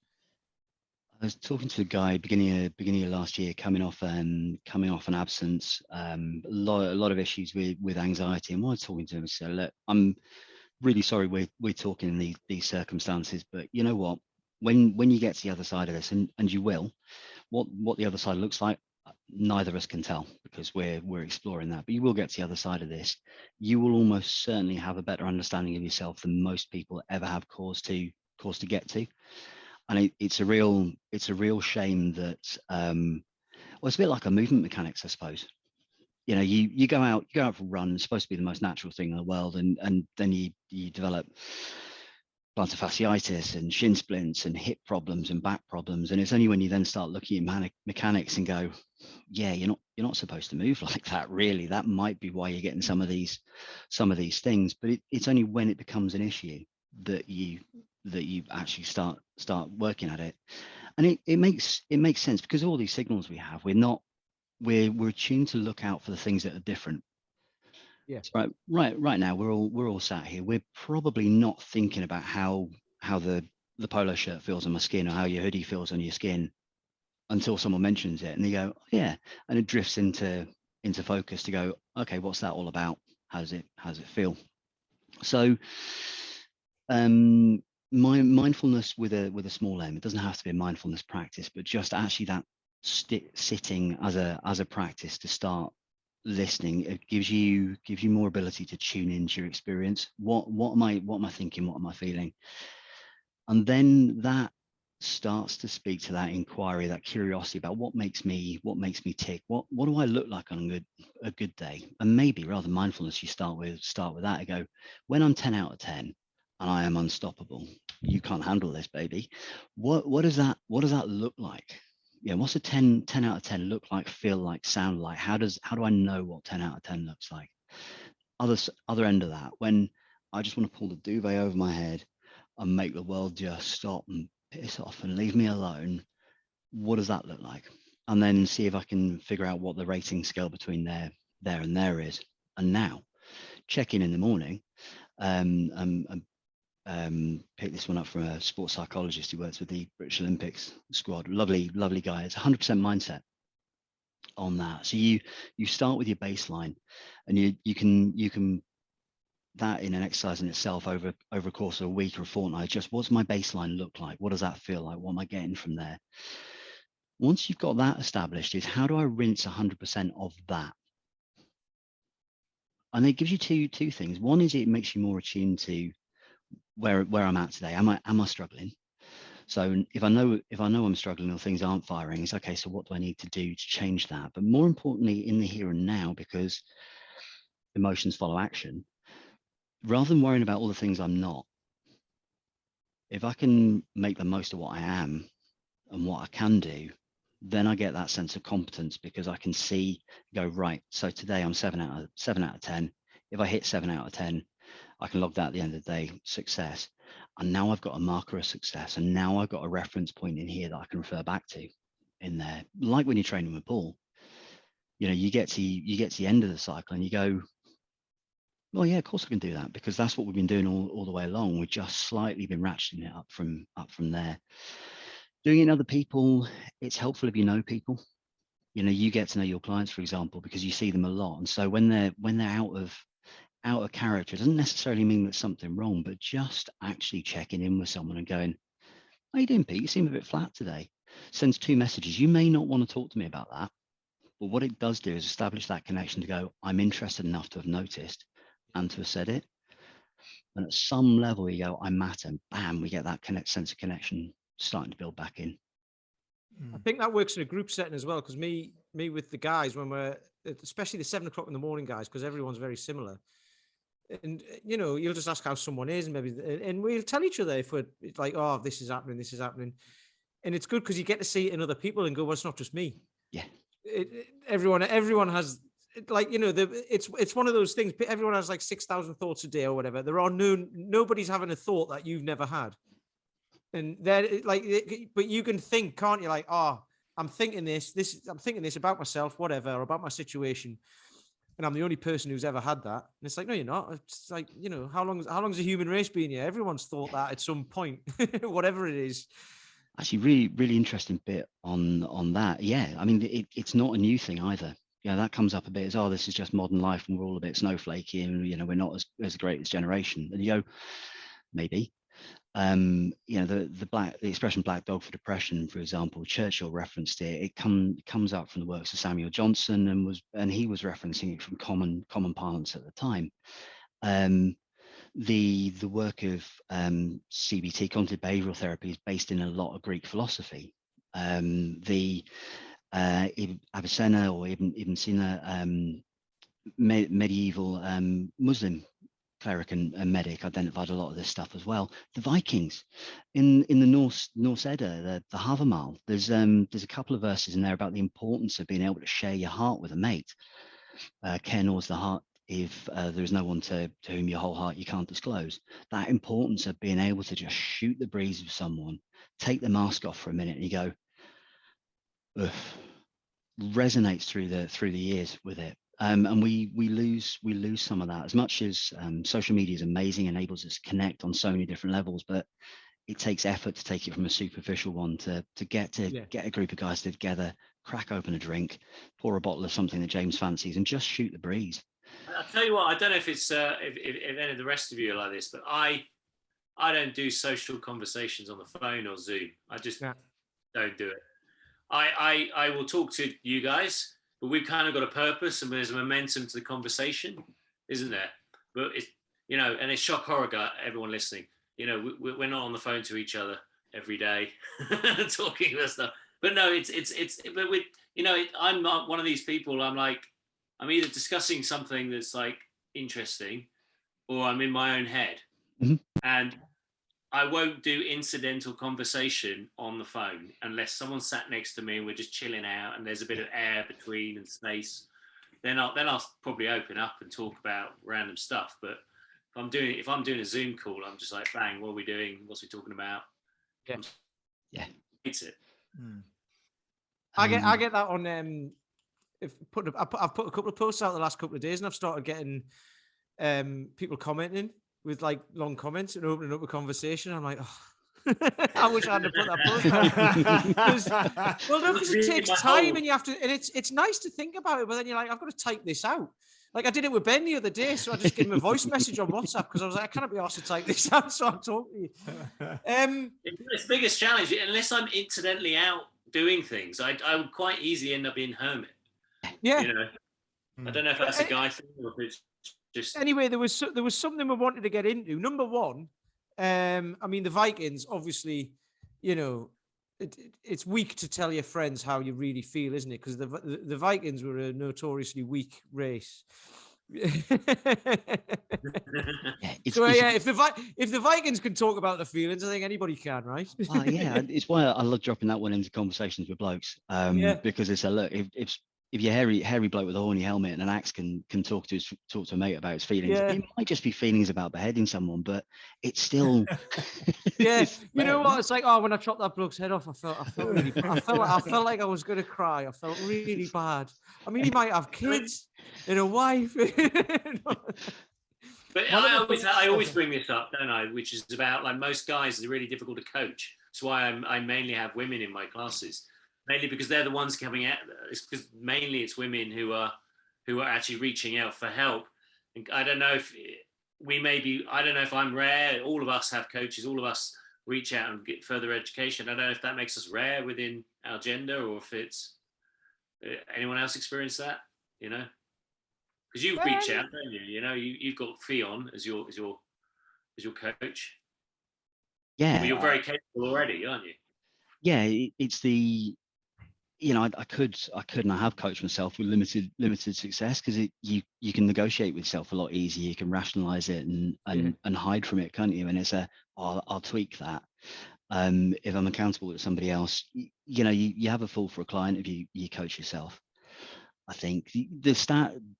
I was talking to a guy beginning of last year, coming off an absence, a lot of issues with anxiety. And while I was talking to him, I said, look, I'm really sorry we're talking in these circumstances, but you know what? When you get to the other side of this, and you will, what the other side looks like, neither of us can tell because we're exploring that. But you will get to the other side of this. You will almost certainly have a better understanding of yourself than most people ever have cause to get to. And it's a real shame that well, it's a bit like a movement mechanics, I suppose. You know, you go out for a run. It's supposed to be the most natural thing in the world, and then you develop plantar fasciitis and shin splints and hip problems and back problems. And it's only when you then start looking at mechanics and go, yeah, you're not supposed to move like that. Really, that might be why you're getting some of these things. But it's only when it becomes an issue that you actually start working at it. And it makes sense, because all these signals we have, we're tuned to look out for the things that are different. Yeah. So right now we're all sat here. We're probably not thinking about how the polo shirt feels on my skin, or how your hoodie feels on your skin, until someone mentions it, and they go, oh, yeah, and it drifts into focus to go, okay, what's that all about? How does it feel? So my mindfulness with a small m, it doesn't have to be a mindfulness practice, but just actually that sitting as a practice to start listening, it gives you more ability to tune into your experience. What am I thinking? What am I feeling? And then that starts to speak to that inquiry, that curiosity about what makes me tick. What do I look like on a good day? And maybe rather than mindfulness, you start with that and go, when I'm 10 out of 10 and I am unstoppable, you can't handle this, baby. What does that look like? Yeah, what's a 10 out of 10 look like, feel like, sound like? How do I know what 10 out of 10 looks like? Other end of that, when I just want to pull the duvet over my head and make the world just stop and piss off and leave me alone, what does that look like? And then see if I can figure out what the rating scale between there and there is. And now check in the morning, pick this one up from a sports psychologist who works with the British Olympics squad. Lovely guy. It's 100% mindset on that. So you start with your baseline, and you can that in an exercise in itself over a course of a week or a fortnight. Just what's my baseline look like? What does that feel like? What am I getting from there? Once you've got that established, is how do I rinse 100% of that? And it gives you two things. One is it makes you more attuned to where I'm at today. Am I struggling? So if I know I'm struggling or things aren't firing, it's okay. So what do I need to do to change that? But more importantly, in the here and now, because emotions follow action, rather than worrying about all the things I'm not, if I can make the most of what I am and what I can do, then I get that sense of competence, because I can go, right, so today I'm 7 out of 10. If I hit 7 out of 10, I can log that at the end of the day, success. And now I've got a marker of success. And now I've got a reference point in here that I can refer back to in there. Like when you're training with Paul, you get to the end of the cycle and you go, well, yeah, of course I can do that, because that's what we've been doing all the way along. We've just slightly been ratcheting it up from there. Doing it in other people, it's helpful if you know people. You get to know your clients, for example, because you see them a lot. And so when they're out of character, it doesn't necessarily mean there's something wrong, but just actually checking in with someone and going, how you doing, Pete? You seem a bit flat today. Sends 2 messages. You may not want to talk to me about that, but what it does do is establish that connection to go, I'm interested enough to have noticed and to have said it. And at some level you go, I matter, and bam, we get that sense of connection starting to build back in. I think that works in a group setting as well, because me with the guys, when we're, especially the 7 o'clock in the morning guys, because everyone's very similar. And you'll just ask how someone is, and we'll tell each other if we're like, oh, this is happening. And it's good because you get to see it in other people and go, well, it's not just me. Yeah. Everyone has, like, it's one of those things. Everyone has like 6,000 thoughts a day or whatever. There are nobody's having a thought that you've never had. And then, like, but you can think, can't you? Like, oh, I'm thinking this about myself, whatever, or about my situation. And I'm the only person who's ever had that. And it's like, no, you're not. It's like, how long's the human race been here? Everyone's thought that at some point, whatever it is. Actually, really, really interesting bit on that. Yeah, I mean, it's not a new thing either. Yeah, that comes up a bit as, oh, this is just modern life and we're all a bit snowflakey and we're not as great as generation. And you go, maybe. The expression black dog for depression, for example, Churchill referenced it. It comes up from the works of Samuel Johnson, and he was referencing it from common parlance at the time. The work of CBT, cognitive behavioral therapy, is based in a lot of Greek philosophy. The Avicenna or Ibn Sina, medieval Muslim cleric and medic, identified a lot of this stuff as well. The Vikings in the Norse Edda, the Havamal, there's a couple of verses in there about the importance of being able to share your heart with a mate. Care gnaws the heart if there is no one to whom your whole heart you can't disclose. That importance of being able to just shoot the breeze with someone, take the mask off for a minute, and you go, ugh, resonates through the years with it. And we lose some of that. As much as social media is amazing, enables us to connect on so many different levels, but it takes effort to take it from a superficial one to get a group of guys together, crack open a drink, pour a bottle of something that James fancies, and just shoot the breeze. I'll tell you what, I don't know if it's if any of the rest of you are like this, but I don't do social conversations on the phone or Zoom. I just don't do it. I will talk to you guys, but we've kind of got a purpose and there's a momentum to the conversation, isn't there? But it's, and it's shock horror, everyone listening. We're not on the phone to each other every day talking about stuff. But no, but with, I'm not one of these people. I'm either discussing something that's like interesting or I'm in my own head. Mm-hmm. And I won't do incidental conversation on the phone unless someone sat next to me and we're just chilling out and there's a bit of air between and space. Then I'll probably open up and talk about random stuff. But if I'm doing a Zoom call, I'm just like, bang, what are we doing? What's we talking about? Yeah. It's it. I get that on. I've put a couple of posts out the last couple of days, and I've started getting people commenting with like long comments and opening up a conversation. I'm like, oh, I wish I hadn't put that post out. Because it takes time, and you have to, and it's nice to think about it, but then you're like, I've got to type this out. Like I did it with Ben the other day, so I just gave him a voice message on WhatsApp because I was like, I cannot be asked to type this out, so I'll talk to you. It's the biggest challenge, unless I'm incidentally out doing things, I would quite easily end up being hermit. Yeah. I don't know if that's a guy thing or if it's just. Anyway, there was something we wanted to get into. Number one, I mean, the Vikings, obviously, it's weak to tell your friends how you really feel, isn't it? Because the Vikings were a notoriously weak race. So if the Vikings can talk about the feelings, I think anybody can, right? Yeah, it's why I love dropping that one into conversations with blokes. Because it's a look, if you're hairy bloke with a horny helmet and an axe can talk to a mate about his feelings, it might just be feelings about beheading someone, but it's still You know what? It's like, oh, when I chopped that bloke's head off, I felt really bad. I felt like I was gonna cry. I felt really bad. I mean, he might have kids and a wife. But I always bring this up, don't I? Which is about, like, most guys are really difficult to coach. That's why I mainly have women in my classes, mainly because they're the ones coming out. It's because mainly it's women who are actually reaching out for help. And I don't know if I don't know if I'm rare. All of us have coaches. All of us reach out and get further education. I don't know if that makes us rare within our gender, or if it's anyone else experience that, you know. Because you reach out, don't you? You know, you've got Fion as your coach. Yeah, well, you're very capable already, aren't you? Yeah, it's the, you know, I could and I have coached myself with limited success, because you can negotiate with yourself a lot easier. You can rationalize it and hide from it, can't you? And it's I'll tweak that. If I'm accountable to somebody else, you know, you have a fool for a client if you coach yourself. I think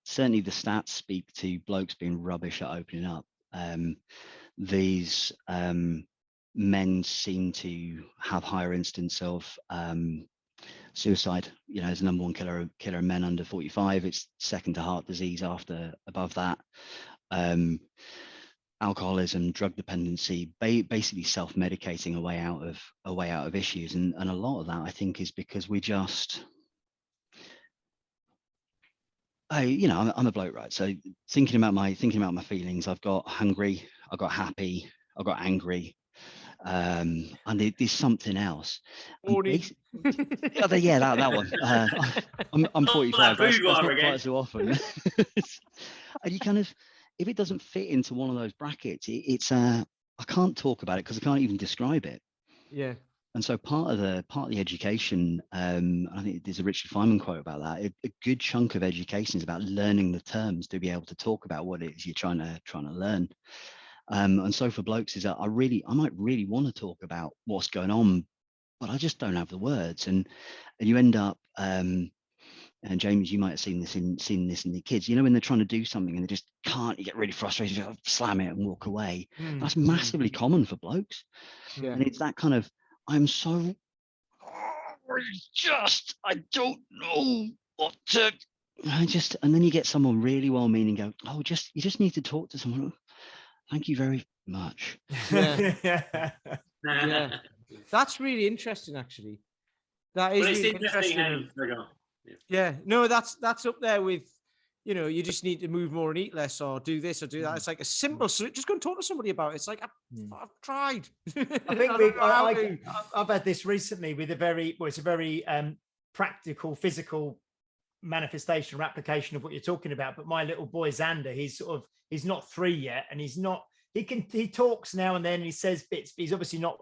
certainly the stats speak to blokes being rubbish at opening up. These men seem to have higher instance of suicide. You know, as the number one killer of men under 45. It's second to heart disease above that. Alcoholism, drug dependency, basically self-medicating a way out of issues, and a lot of that, I think, is because we just. I'm a bloke, right? So thinking about my feelings, I've got hungry, I've got happy, I've got angry, and there's something else. Yeah, that one. I'm 45. That's not quite so often. And you kind of, if it doesn't fit into one of those brackets, it's I can't talk about it because I can't even describe it. Yeah. And so part of the education, I think there's a Richard Feynman quote about that. A good chunk of education is about learning the terms to be able to talk about what it is you're trying to learn. And so for blokes, is that I might really want to talk about what's going on, but I just don't have the words. And you end up, and James, you might have seen this in the kids. You know, when they're trying to do something and they just can't, you get really frustrated, you slam it and walk away. That's massively common for blokes. Yeah. And it's that kind of, I don't know what to. And then you get someone really well-meaning go, oh, you just need to talk to someone. Thank you very much. Yeah. That's really interesting, actually. That is really interesting. Yeah, no, that's up there with, you know, you just need to move more and eat less, or do this or do that. It's like a simple, just go and talk to somebody about it. It's like, I've tried. I think I've had this recently with it's a very practical, physical manifestation or application of what you're talking about. But my little boy Xander, he's not 3 yet, and he talks now and then, and he says bits, but he's obviously not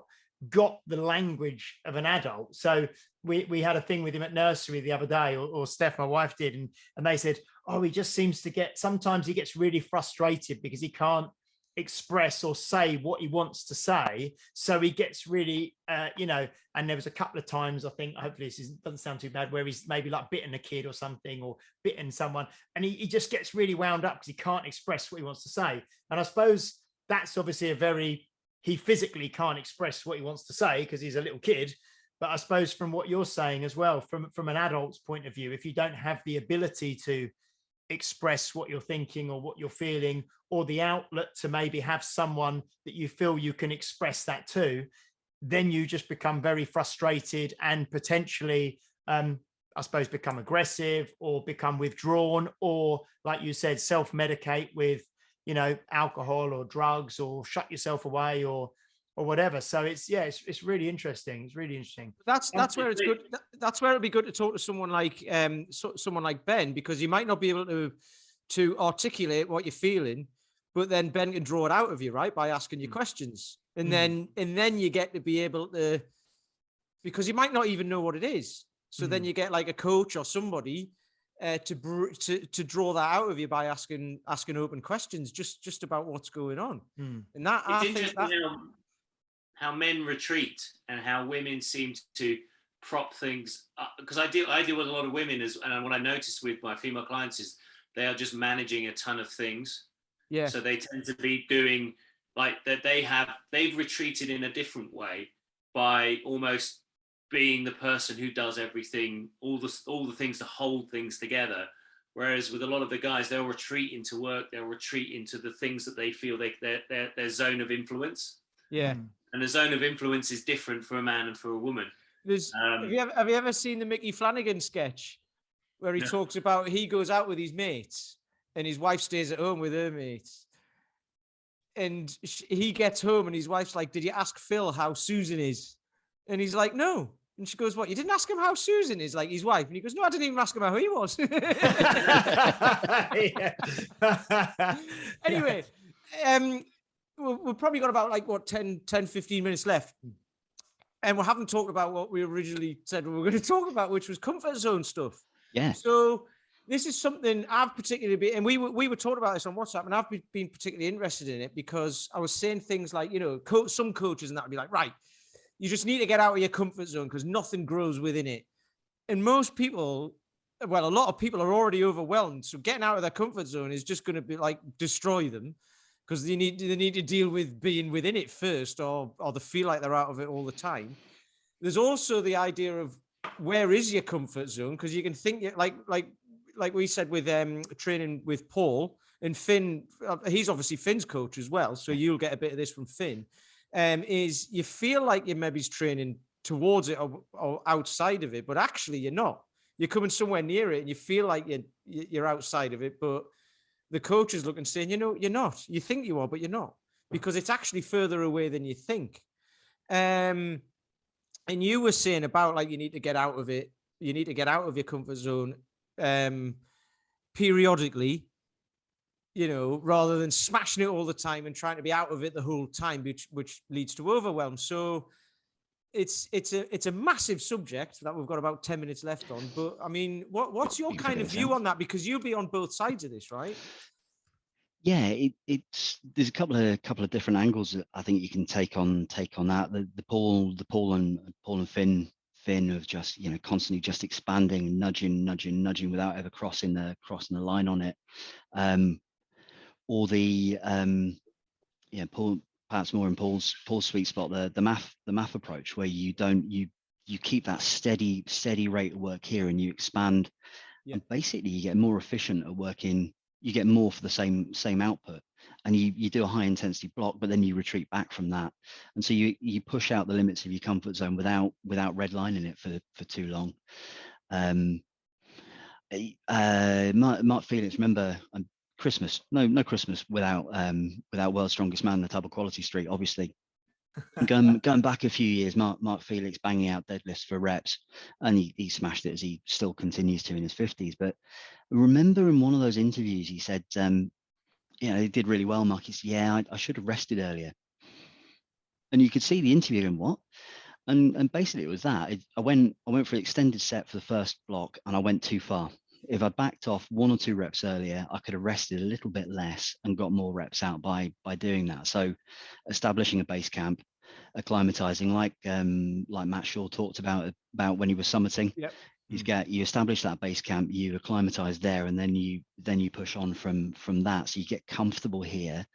got the language of an adult. So we had a thing with him at nursery the other day, or Steph, my wife, did, and they said, oh, he just seems to sometimes he gets really frustrated because he can't express or say what he wants to say. So he gets really, and there was a couple of times, I think, hopefully this doesn't sound too bad, where he's maybe like bitten a kid or something, or bitten someone, and he just gets really wound up because he can't express what he wants to say. And I suppose that's obviously he physically can't express what he wants to say because he's a little kid. But I suppose from what you're saying as well, from an adult's point of view, if you don't have the ability to express what you're thinking or what you're feeling, or the outlet to maybe have someone that you feel you can express that to, then you just become very frustrated and potentially, I suppose, become aggressive or become withdrawn, or, like you said, self-medicate with, you know, alcohol or drugs, or shut yourself away, or whatever. So it's really interesting. It's really interesting. That's where it's good. That's where it'd be good to talk to someone like Ben, because you might not be able to articulate what you're feeling, but then Ben can draw it out of you, right, by asking you questions, and then you get to be able to, because you might not even know what it is. So then you get like a coach or somebody, to draw that out of you by asking open questions just about what's going on. And that it's interesting how men retreat and how women seem to prop things up, because I deal with a lot of women, and what I noticed with my female clients is they are just managing a ton of things. Yeah. So they tend to be doing like that. They've retreated in a different way by almost being the person who does everything, all the things to hold things together. Whereas with a lot of the guys, they'll retreat into work, they'll retreat into the things that they feel their zone of influence. Yeah. And the zone of influence is different for a man and for a woman. Have you ever seen the Mickey Flanagan sketch where he talks about he goes out with his mates and his wife stays at home with her mates, and he gets home and his wife's like, "Did you ask Phil how Susan is?" And he's like, "No." And she goes, "What? You didn't ask him how Susan is?" Like his wife. And he goes, "No, I didn't even ask him how he was." Anyway, we've probably got about 10, 15 minutes left. And we haven't talked about what we originally said we were going to talk about, which was comfort zone stuff. Yeah. So this is something I've particularly been, and we were talking about this on WhatsApp, and I've been particularly interested in it because I was saying things like, some coaches and that would be like, right, you just need to get out of your comfort zone because nothing grows within it. And most people, well, a lot of people are already overwhelmed. So getting out of their comfort zone is just going to be like destroy them because they need to deal with being within it first, or they feel like they're out of it all the time. There's also the idea of where is your comfort zone? Because you can think like we said with training with Paul and Finn, he's obviously Finn's coach as well. So you'll get a bit of this from Finn. Is you feel like you're maybe training towards it or outside of it, but actually you're not. You're coming somewhere near it and you feel like you're outside of it, but the coach is looking saying, you're not. You think you are, but you're not, because it's actually further away than you think. And you were saying about like you need to get out of it. You need to get out of your comfort zone periodically, rather than smashing it all the time and trying to be out of it the whole time, which leads to overwhelm. So it's a massive subject that we've got about 10 minutes left on. But I mean, what's your kind of view on that? Because you'll be on both sides of this, right? Yeah, there's a couple of different angles that I think you can take on that. The Paul and Finn of just constantly just expanding, nudging without ever crossing the line on it, or the Paul, perhaps more in Paul's sweet spot, the math approach, where you keep that steady rate of work here and you expand, and basically you get more efficient at working. You get more for the same output, and you do a high intensity block, but then you retreat back from that, and so you push out the limits of your comfort zone without redlining it for too long. Mark Felix, remember Christmas? No Christmas without World's Strongest Man, the Tub of Quality Street, obviously. Going back a few years, Mark Felix banging out deadlifts for reps, and he smashed it as he still continues to in his 50s. But remember in one of those interviews, he said, he did really well, Mark. He said, yeah, I should have rested earlier. And you could see the interview and what? And basically it was that. I went for an extended set for the first block and I went too far. If I backed off 1 or 2 reps earlier, I could have rested a little bit less and got more reps out by doing that. So establishing a base camp, acclimatizing, like Matt Shaw talked about when he was summiting. Yep. You establish that base camp, you acclimatize there, and then you push on from that. So you get comfortable here.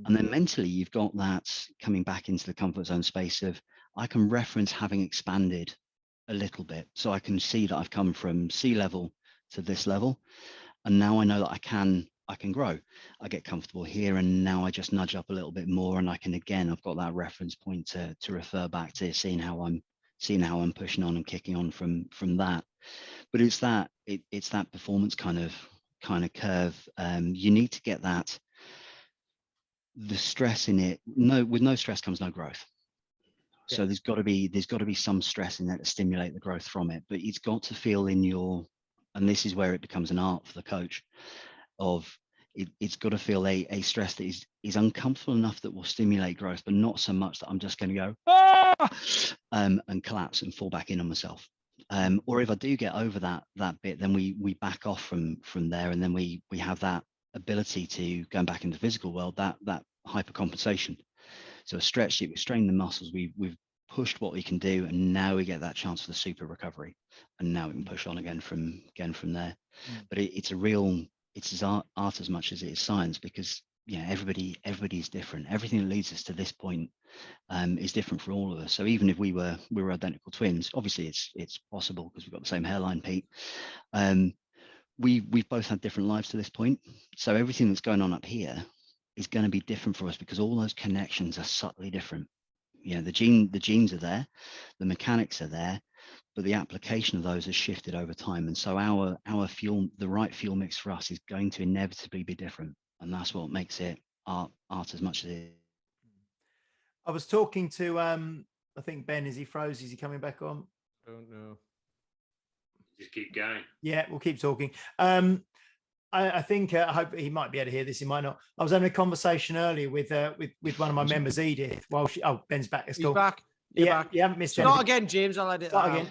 And then mentally you've got that coming back into the comfort zone space of, I can reference having expanded a little bit. So I can see that I've come from sea level to this level, and now I know that I can grow. I get comfortable here, and now I just nudge up a little bit more, and I've got that reference point to refer back to, seeing how I'm pushing on and kicking on from that. But it's that performance kind of curve. You need to get that, the stress in it. With no stress comes no growth. So there's got to be some stress in there to stimulate the growth from it, but it's got to feel in your, and this is where it becomes an art for the coach, of it's got to feel a stress that is uncomfortable enough that will stimulate growth, but not so much that I'm just going to go and collapse and fall back in on myself. Or if I do get over that bit, then we back off from there, and then we have that ability to going back into the physical world, that hypercompensation. So a stretch, we've strained the muscles, we've pushed what we can do, and now we get that chance for the super recovery, and now we can push on again from there. But it's as art as much as it is science, because everybody's different. Everything that leads us to this point is different for all of us. So even if we were identical twins, obviously it's possible because we've got the same hairline, Pete. We've both had different lives to this point. So everything that's going on up here is going to be different for us, because all those connections are subtly different. The genes are there, the mechanics are there, but the application of those has shifted over time. And so our fuel, the right fuel mix for us, is going to inevitably be different. And that's what makes it art as much as it is. I was talking to I think Ben, is he froze? Is he coming back on? I don't know. Just keep going. Yeah, we'll keep talking. I think I hope he might be able to hear this. He might not. I was having a conversation earlier with one of my members, Edith. Well, Ben's back. It's cool. Back. Yeah, you haven't missed it. Not again, James. I'll edit that again.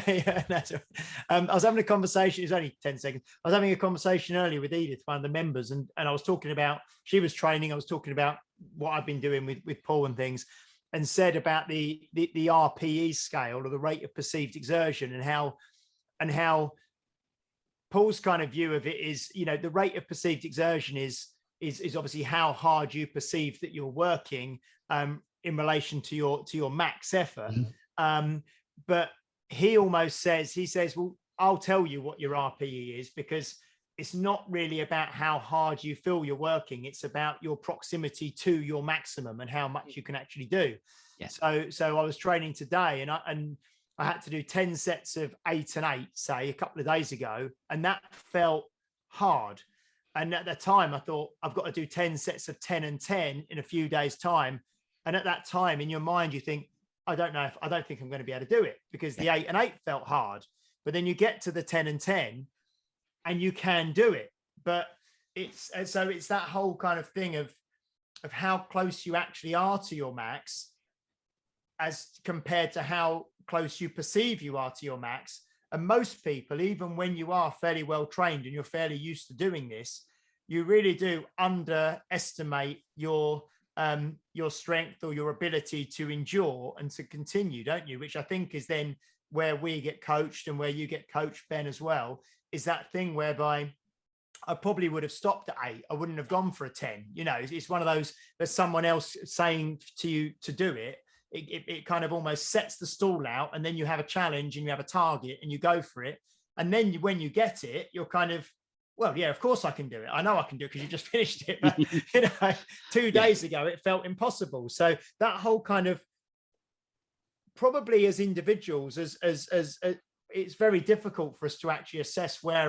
Yeah, that's right. I was having a conversation. It was only 10 seconds. I was having a conversation earlier with Edith, one of the members, and I was talking about, she was training. I was talking about what I've been doing with Paul and things, and said about the RPE scale, or the rate of perceived exertion, and how Paul's kind of view of it is, the rate of perceived exertion is obviously how hard you perceive that you're working in relation to your max effort. But he almost says, well, I'll tell you what your RPE is, because it's not really about how hard you feel you're working. It's about your proximity to your maximum and how much you can actually do. Yeah. So I was training today, and I had to do 10 sets of 8 and 8, say, a couple of days ago, and that felt hard. And at the time, I thought, I've got to do 10 sets of 10 and 10 in a few days' time. And at that time, in your mind, you think, I don't think I'm going to be able to do it, because the 8 and 8 felt hard. But then you get to the 10 and 10, and you can do it. But it's that whole kind of thing of how close you actually are to your max, as compared to how close you perceive you are to your max. And most people, even when you are fairly well trained and you're fairly used to doing this, you really do underestimate your strength or your ability to endure and to continue, don't you? Which I think is then where we get coached, and where you get coached, Ben, as well, is that thing whereby I probably would have stopped at 8. I wouldn't have gone for a 10. It's one of those, there's someone else saying to you to do it. It kind of almost sets the stall out, and then you have a challenge and you have a target and you go for it. And then when you get it, you're kind of, well, yeah, of course I can do it. I know I can do it because you just finished it. But, 2 days ago, it felt impossible. So that whole kind of, probably as individuals, as it's very difficult for us to actually assess where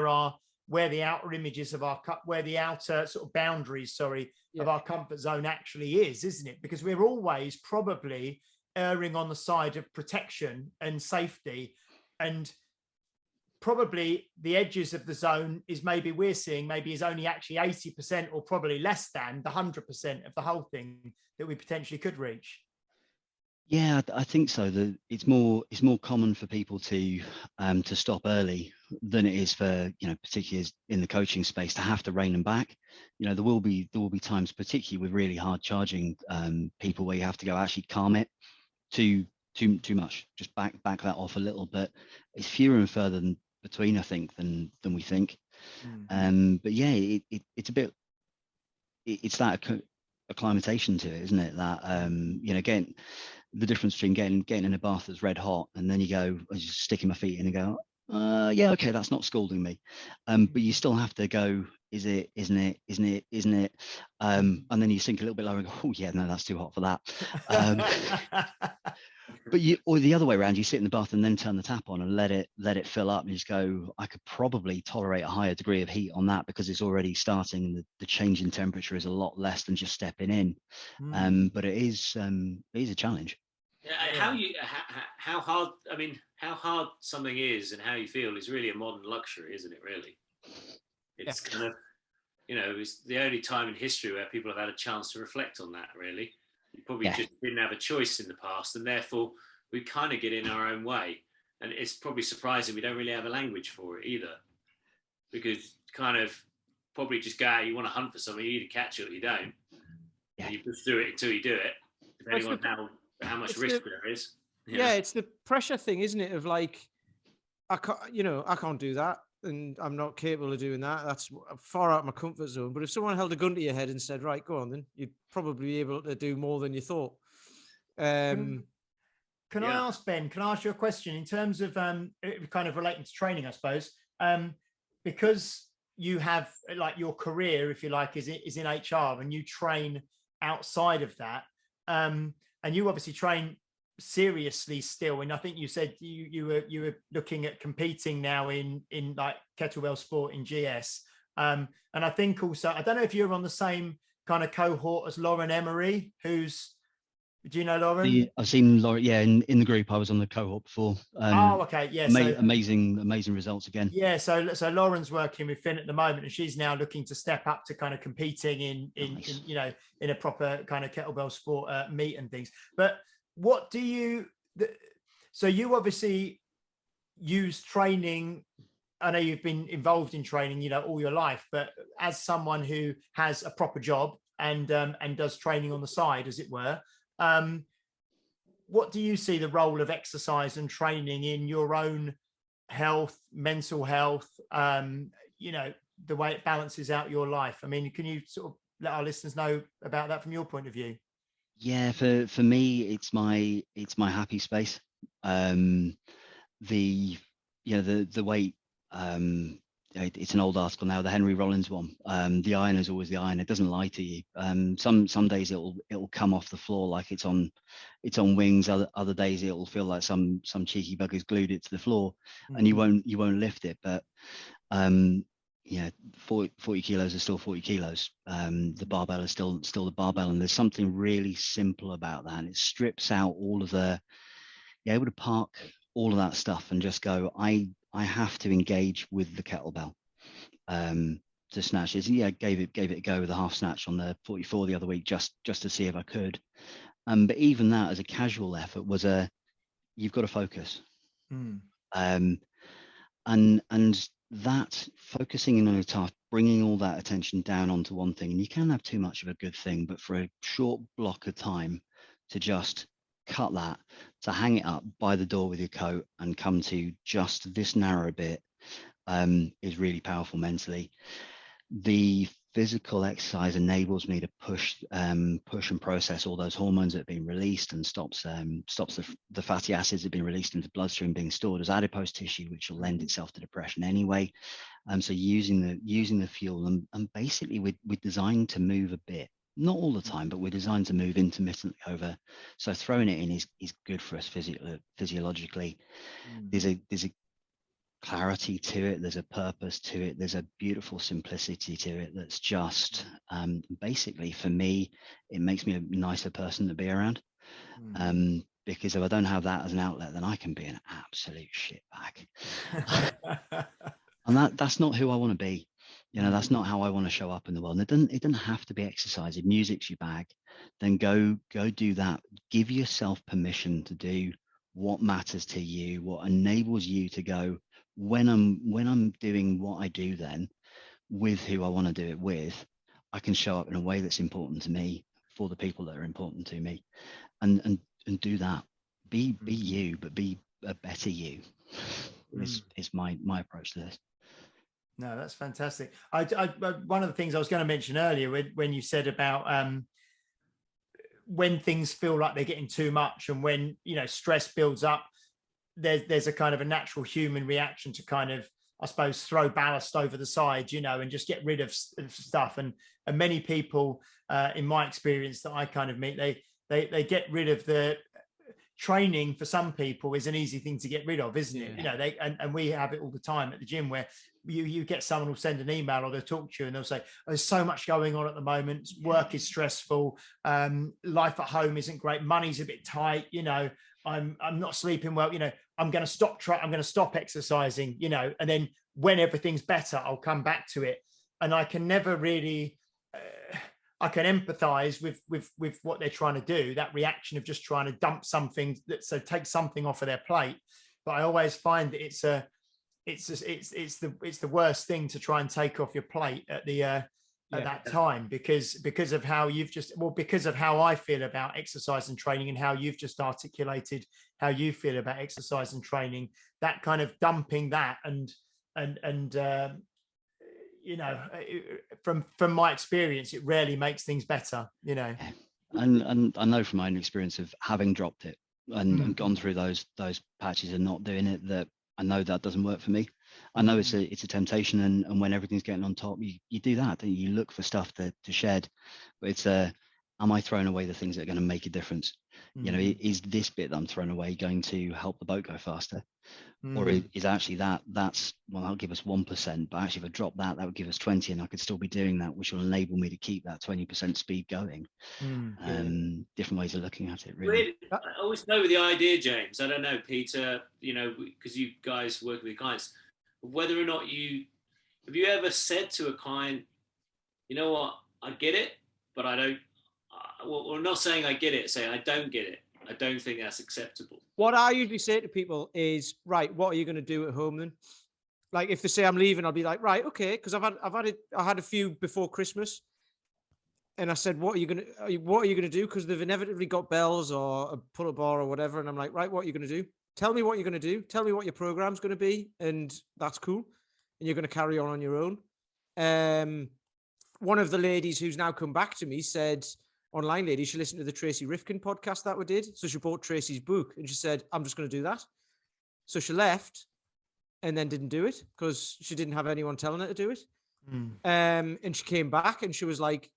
the outer images of where the outer sort of boundaries, of our comfort zone actually is, isn't it? Because we're always probably erring on the side of protection and safety, and probably the edges of the zone is we're seeing is only actually 80%, or probably less than the 100% of the whole thing that we potentially could reach. Yeah, I think so. It's more common for people to stop early than it is for, particularly in the coaching space, to have to rein them back. There will be times, particularly with really hard charging people, where you have to go, actually calm it too much, just back that off a little bit. It's fewer and further between, I think, than we think. But yeah, it's a bit, it's that acclimatization to it, isn't it? That again, the difference between getting in a bath that's red hot, and then you go, I just sticking my feet in and go, yeah, okay, that's not scalding me. But you still have to go, is it, isn't it? And then you sink a little bit lower and go, oh yeah, no, that's too hot for that. But or the other way around, you sit in the bath and then turn the tap on and let it fill up, and you just go, I could probably tolerate a higher degree of heat on that, because it's already starting, and the change in temperature is a lot less than just stepping in. But it is a challenge. How hard something is and how you feel is really a modern luxury, isn't it? Really, it's kind of, it's the only time in history where people have had a chance to reflect on that. Really, you probably just didn't have a choice in the past, and therefore we kind of get in our own way. And it's probably surprising we don't really have a language for it either, because kind of probably just go out, you want to hunt for something, you either catch it or you don't. Yeah. And you push through it until you do it, depending on how much risk there is. Yeah, it's the pressure thing, isn't it? Of like, I can't do that, and I'm not capable of doing that. That's far out of my comfort zone. But if someone held a gun to your head and said, "Right, go on," then you'd probably be able to do more than you thought. Can I ask, Ben? Can I ask you a question in terms of kind of relating to training, I suppose, because you have like your career, if you like, is in HR, and you train outside of that, and you obviously train seriously still. And I think you said you were looking at competing now in like kettlebell sport in GS, and I think also, I don't know if you're on the same kind of cohort as Lauren Emery, who's. Do you know Lauren? I've seen Lauren. Yeah, in the group, I was on the cohort before. Okay, yeah. Amazing results again. Yeah, so Lauren's working with Finn at the moment, and she's now looking to step up to kind of competing in a proper kind of kettlebell sport meet and things. But what do you? So you obviously use training. I know you've been involved in training, all your life, but as someone who has a proper job and does training on the side, as it were. What do you see the role of exercise and training in your own health, mental health, the way it balances out your life? I mean, can you sort of let our listeners know about that from your point of view? Yeah, for me, it's my happy space. The weight, it's an old article now, the Henry Rollins one. The iron is always the iron. It doesn't lie to you. Some days it'll come off the floor like it's on wings. Other days it'll feel like some cheeky bugger's glued it to the floor, and you won't lift it. But 40 kilos is still 40 kilos. The barbell is still the barbell, and there's something really simple about that. And it strips out all of you're able to park all of that stuff and just go, I have to engage with the kettlebell to snatch it. Yeah, gave it a go with a half snatch on the 44 the other week just to see if I could. But even that as a casual effort was you've got to focus. And that focusing in on a task, bringing all that attention down onto one thing, and you can have too much of a good thing, but for a short block of time to just cut that, to hang it up by the door with your coat and come to just this narrow bit is really powerful mentally. The physical exercise enables me to push and process all those hormones that have been released, and stops the fatty acids that have been released into bloodstream being stored as adipose tissue, which will lend itself to depression anyway. So using the fuel, and basically we're designed to move a bit. Not all the time, but we're designed to move intermittently over. So throwing it in is good for us physiologically. There's a clarity to it. There's a purpose to it. There's a beautiful simplicity to it that's just basically, for me, it makes me a nicer person to be around. Because if I don't have that as an outlet, then I can be an absolute shitbag. And that's not who I want to be. That's not how I want to show up in the world. And it doesn't have to be exercise. If music's your bag, then go do that. Give yourself permission to do what matters to you, what enables you to go, when I'm doing what I do, then with who I want to do it with, I can show up in a way that's important to me, for the people that are important to me, and do that. Be you, but be a better you. Is my approach to this. No, that's fantastic. I one of the things I was going to mention earlier when you said about when things feel like they're getting too much, and when stress builds up, there's a kind of a natural human reaction to kind of, I suppose, throw ballast over the side, and just get rid of stuff. And many people, in my experience that I kind of meet, they get rid of the training. For some people is an easy thing to get rid of, isn't it? And we have it all the time at the gym, where you get someone who'll send an email or they'll talk to you and they'll say, there's so much going on at the moment. Work is stressful. Life at home isn't great. Money's a bit tight. I'm not sleeping well. I'm going to stop I'm going to stop exercising, and then when everything's better, I'll come back to it. And I can never really, I can empathize with what they're trying to do, that reaction of just trying to dump something, so take something off of their plate. but I always find that it's the worst thing to try and take off your plate at that time, because of how because of how I feel about exercise and training, and how you've just articulated how you feel about exercise and training. That kind of dumping that and from my experience, it rarely makes things better, And I know from my own experience of having dropped it and gone through those patches and not doing it, that I know that doesn't work for me. I know it's a temptation, and when everything's getting on top, you do that, don't you? You look for stuff to shed, but it's am I throwing away the things that are going to make a difference? Is this bit that I'm throwing away going to help the boat go faster? Or is actually that'll give us 1%, but actually if I drop that would give us 20, and I could still be doing that, which will enable me to keep that 20% speed going. Different ways of looking at it, really. I always know the idea, James. I don't know, Peter, because you guys work with clients, whether or not have you ever said to a client, you know what, I get it, but I don't, we're not saying I get it, saying I don't get it. I don't think that's acceptable. What I usually say to people is, right, what are you going to do at home then? Like if they say I'm leaving, I'll be like, right, okay, because I had a few before Christmas, and I said, what are you going to do? Because they've inevitably got bells or a pull-up bar or whatever, and I'm like, right, what are you going to do? Tell me what you're going to do. Tell me what your program's going to be, and that's cool. And you're going to carry on your own. One of the ladies who's now come back to me said, online lady, she listened to the Tracy Rifkin podcast that we did. So she bought Tracy's book and she said, I'm just going to do that. So she left and then didn't do it because she didn't have anyone telling her to do it. And she came back and she was like,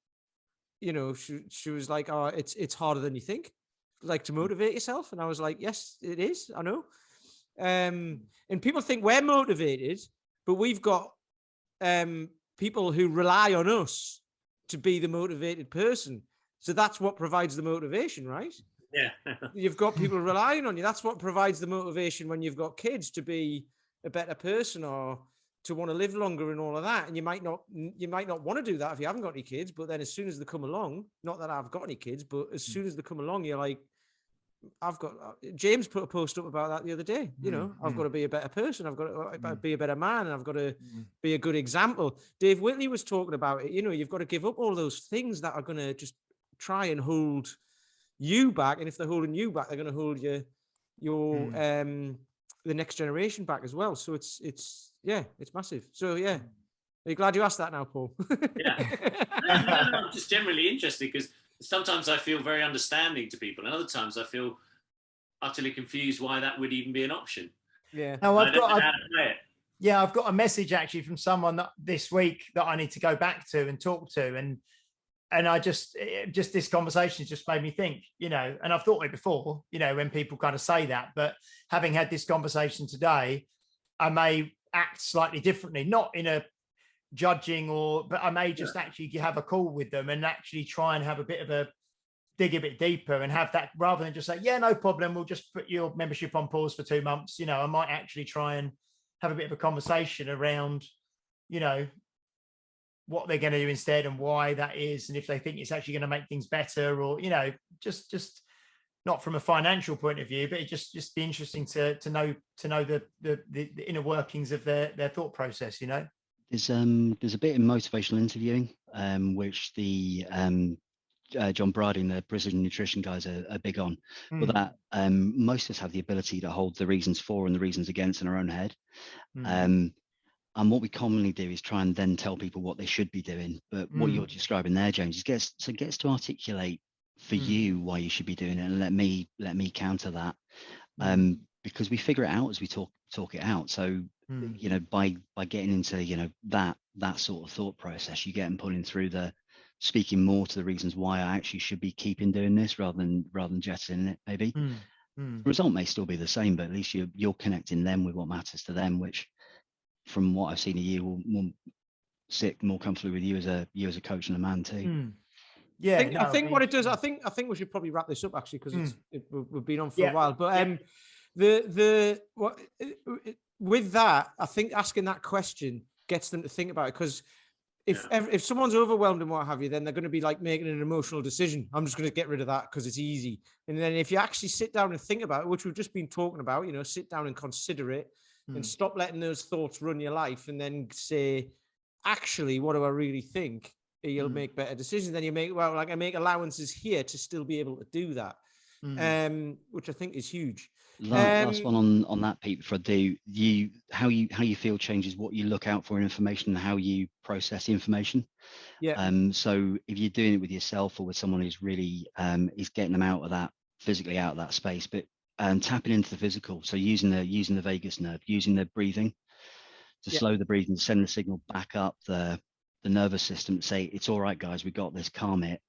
she was like, oh, it's harder than you think, like to motivate yourself. And I was like, yes, it is. I know. And people think we're motivated, but we've got people who rely on us to be the motivated person. So that's what provides the motivation, right? Yeah. You've got people relying on you. That's what provides the motivation when you've got kids to be a better person or to want to live longer and all of that. And you might not want to do that if you haven't got any kids, but then as soon as they come along, not that I've got any kids, but as soon as they come along, you're like, James put a post up about that the other day. I've got to be a better person. I've got to be a better man. And I've got to be a good example. Dave Whitley was talking about it. You've got to give up all those things that are going to just try and hold you back, and if they're holding you back, they're going to hold your the next generation back as well. So it's massive. So yeah, are you glad you asked that now, Paul? Yeah, I'm just generally interested because sometimes I feel very understanding to people, and other times I feel utterly confused why that would even be an option. Yeah. No, I've got a message actually from someone this week that I need to go back to and talk to, and I just this conversation just made me think, and I've thought it before, when people kind of say that, but having had this conversation today, I may act slightly differently, not in a judging but I may just actually have a call with them and actually try and have dig a bit deeper and have that, rather than just say, yeah, no problem, we'll just put your membership on pause for 2 months. I might actually try and have a bit of a conversation around, what they're going to do instead and why that is, and if they think it's actually going to make things better, or just not from a financial point of view, but it just be interesting to know the inner workings of their thought process. There's a bit in motivational interviewing which the John Brady and the precision nutrition guys are big on, but that most of us have the ability to hold the reasons for and the reasons against in our own head. And what we commonly do is try and then tell people what they should be doing. But what you're describing there, James, is gets to articulate for you why you should be doing it, and let me counter that. Because we figure it out as we talk it out. So by getting into that sort of thought process, you get them pulling through speaking more to the reasons why I actually should be keeping doing this rather than jettisoning it. Maybe the result may still be the same, but at least you're connecting them with what matters to them, which, from what I've seen of you, will sit more comfortably with you as a coach and a man too. Yeah, I think what it does. I think we should probably wrap this up actually, because we've been on for a while. But with that, I think asking that question gets them to think about it, because if someone's overwhelmed and what have you, then they're going to be like making an emotional decision. I'm just going to get rid of that because it's easy. And then if you actually sit down and think about it, which we've just been talking about, sit down and consider it and stop letting those thoughts run your life, and then say, actually, what do I really think? You'll make better decisions. Then you I make allowances here to still be able to do that, which I think is huge. Last one on that, Pete, before I do, how you feel changes what you look out for in information and how you process information. Yeah. So if you're doing it with yourself or with someone who's really is getting them out of that, physically out of that space, but tapping into the physical. So using the vagus nerve, using the breathing to slow the breathing, send the signal back up the nervous system to say, it's all right, guys, we got this, calm it.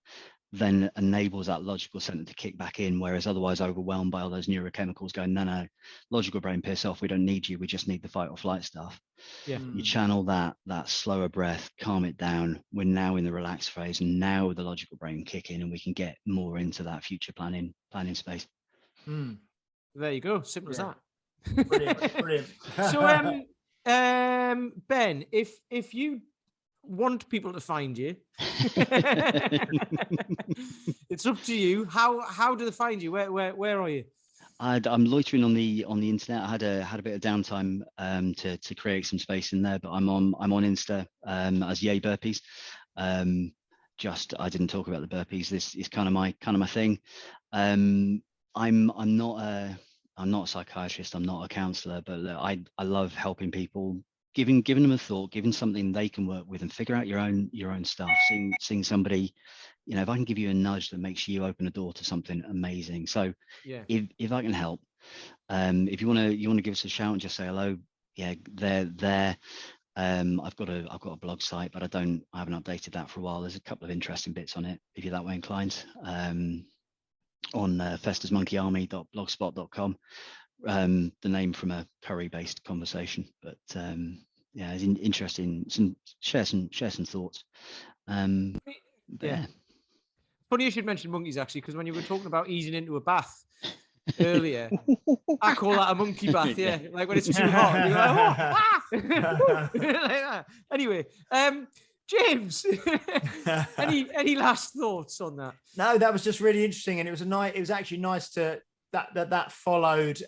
Then enables that logical center to kick back in, whereas otherwise overwhelmed by all those neurochemicals going, no, logical brain, piss off, we don't need you, we just need the fight or flight stuff. You channel that slower breath, calm it down. We're now in the relaxed phase, and now the logical brain kick in, and we can get more into that future planning space. There you go, simple as that. Brilliant. So Ben, if you want people to find you, it's up to you. How do they find you? Where are you? I'm loitering on the internet. I had a bit of downtime to create some space in there, but I'm on Insta as Yay Burpees. I didn't talk about the burpees. This is kind of my thing. I'm not a psychiatrist. I'm not a counselor, but I love helping people. Giving them a thought, giving something they can work with and figure out your own stuff. Seeing somebody, if I can give you a nudge that makes you open a door to something amazing. So if I can help, if you want to give us a shout and just say hello, they're there. I've got a blog site, but I haven't updated that for a while. There's a couple of interesting bits on it if you're that way inclined. On festusmonkeyarmy.blogspot.com. The name from a curry-based conversation, but it's interesting. Share some thoughts. Funny you should mention monkeys, actually, because when you were talking about easing into a bath earlier, I call that a monkey bath. Yeah, like when it's too hot, you're like, like that. Anyway, James, any last thoughts on that? No, that was just really interesting, and it was actually nice to. That followed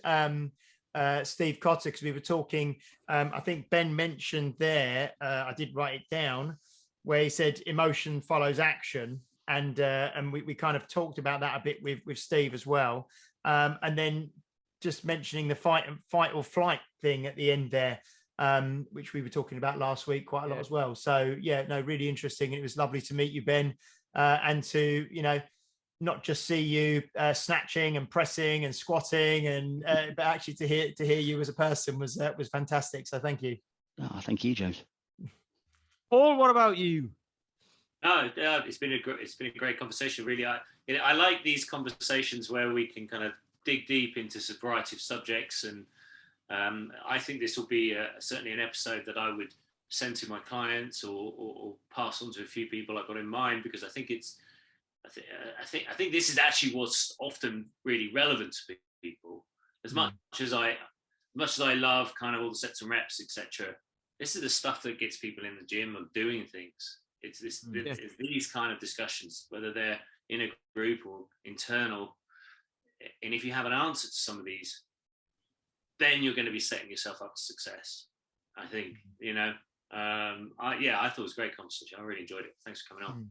Steve Cotter, because we were talking. I think Ben mentioned there. I did write it down, where he said emotion follows action, and we kind of talked about that a bit with Steve as well. And then just mentioning the fight or flight thing at the end there, which we were talking about last week quite a lot as well. So really interesting. It was lovely to meet you, Ben, and to not just see you snatching and pressing and squatting, and but actually to hear you as a person was fantastic. So thank you. Oh, thank you, James. Paul, what about you? No, it's been a great conversation. Really, I like these conversations where we can kind of dig deep into a variety of subjects, and I think this will be certainly an episode that I would send to my clients or pass on to a few people I've got in mind, because I think I think this is actually what's often really relevant to people. As much as I love kind of all the sets and reps, etc., this is the stuff that gets people in the gym or doing things. It's these kind of discussions, whether they're in a group or internal. And if you have an answer to some of these, then you're going to be setting yourself up for success. I think, I thought it was a great conversation. I really enjoyed it. Thanks for coming on.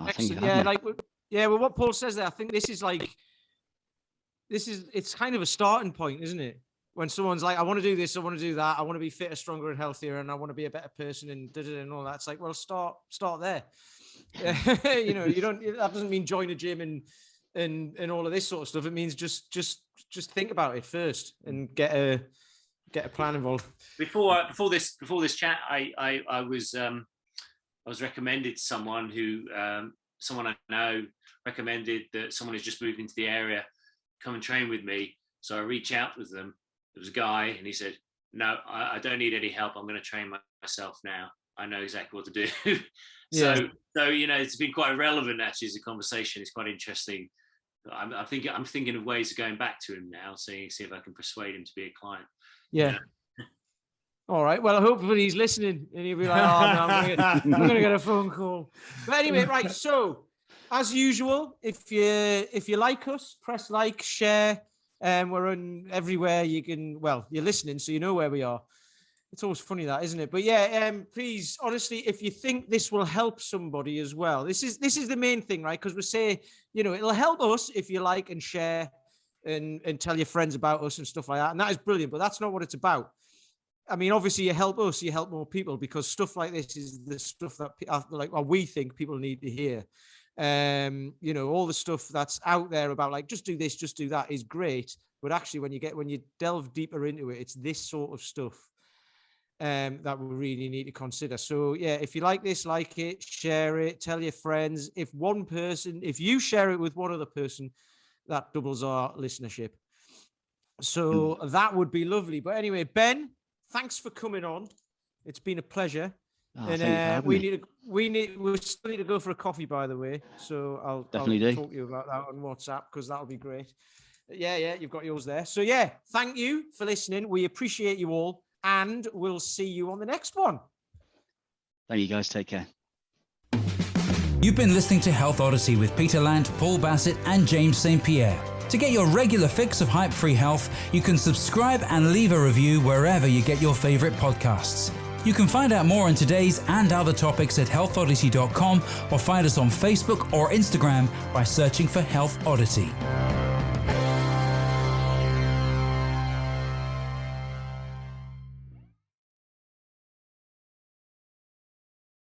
Excellent. Well, what Paul says there, I think it's kind of a starting point, isn't it? When someone's like, I want to do this, I want to do that, I want to be fitter, stronger, and healthier, and I want to be a better person, and all that. It's like, well, start there. You don't. That doesn't mean join a gym and all of this sort of stuff. It means just think about it first and get a plan involved. Before this chat, I was recommended to someone who someone I know recommended that someone who's just moved into the area come and train with me. So I reached out with them. There was a guy, and he said, "No, I don't need any help. I'm going to train myself now. I know exactly what to do." So it's been quite relevant actually as a conversation. It's quite interesting. I'm thinking of ways of going back to him now, see if I can persuade him to be a client. Yeah. All right. Well, hopefully he's listening and he'll be like, oh, no, I'm going to get a phone call. But anyway, right. So as usual, if you like us, press like, share. We're on everywhere you can. Well, you're listening, so you know where we are. It's always funny that, isn't it? But yeah, please, honestly, if you think this will help somebody as well, this is the main thing, right? Because we say, it'll help us if you like and share and tell your friends about us and stuff like that. And that is brilliant, but that's not what it's about. I mean, obviously, you help us, you help more people, because stuff like this is the stuff that we think people need to hear. All the stuff that's out there about like, just do this, just do that is great. But actually, when you delve deeper into it, it's this sort of stuff that we really need to consider. So yeah, if you like this, like it, share it, tell your friends. If you share it with one other person, that doubles our listenership. So that would be lovely. But anyway, Ben, thanks for coming on. It's been a pleasure. Oh, and we still need to go for a coffee, by the way. So I'll talk to you about that on WhatsApp, because that'll be great. Yeah, you've got yours there. So yeah, thank you for listening. We appreciate you all, and we'll see you on the next one. Thank you, guys. Take care. You've been listening to Health Odyssey with Peter Lant, Paul Bassett, and James St. Pierre. To get your regular fix of hype-free health, you can subscribe and leave a review wherever you get your favorite podcasts. You can find out more on today's and other topics at healthodyssey.com, or find us on Facebook or Instagram by searching for Health Oddity.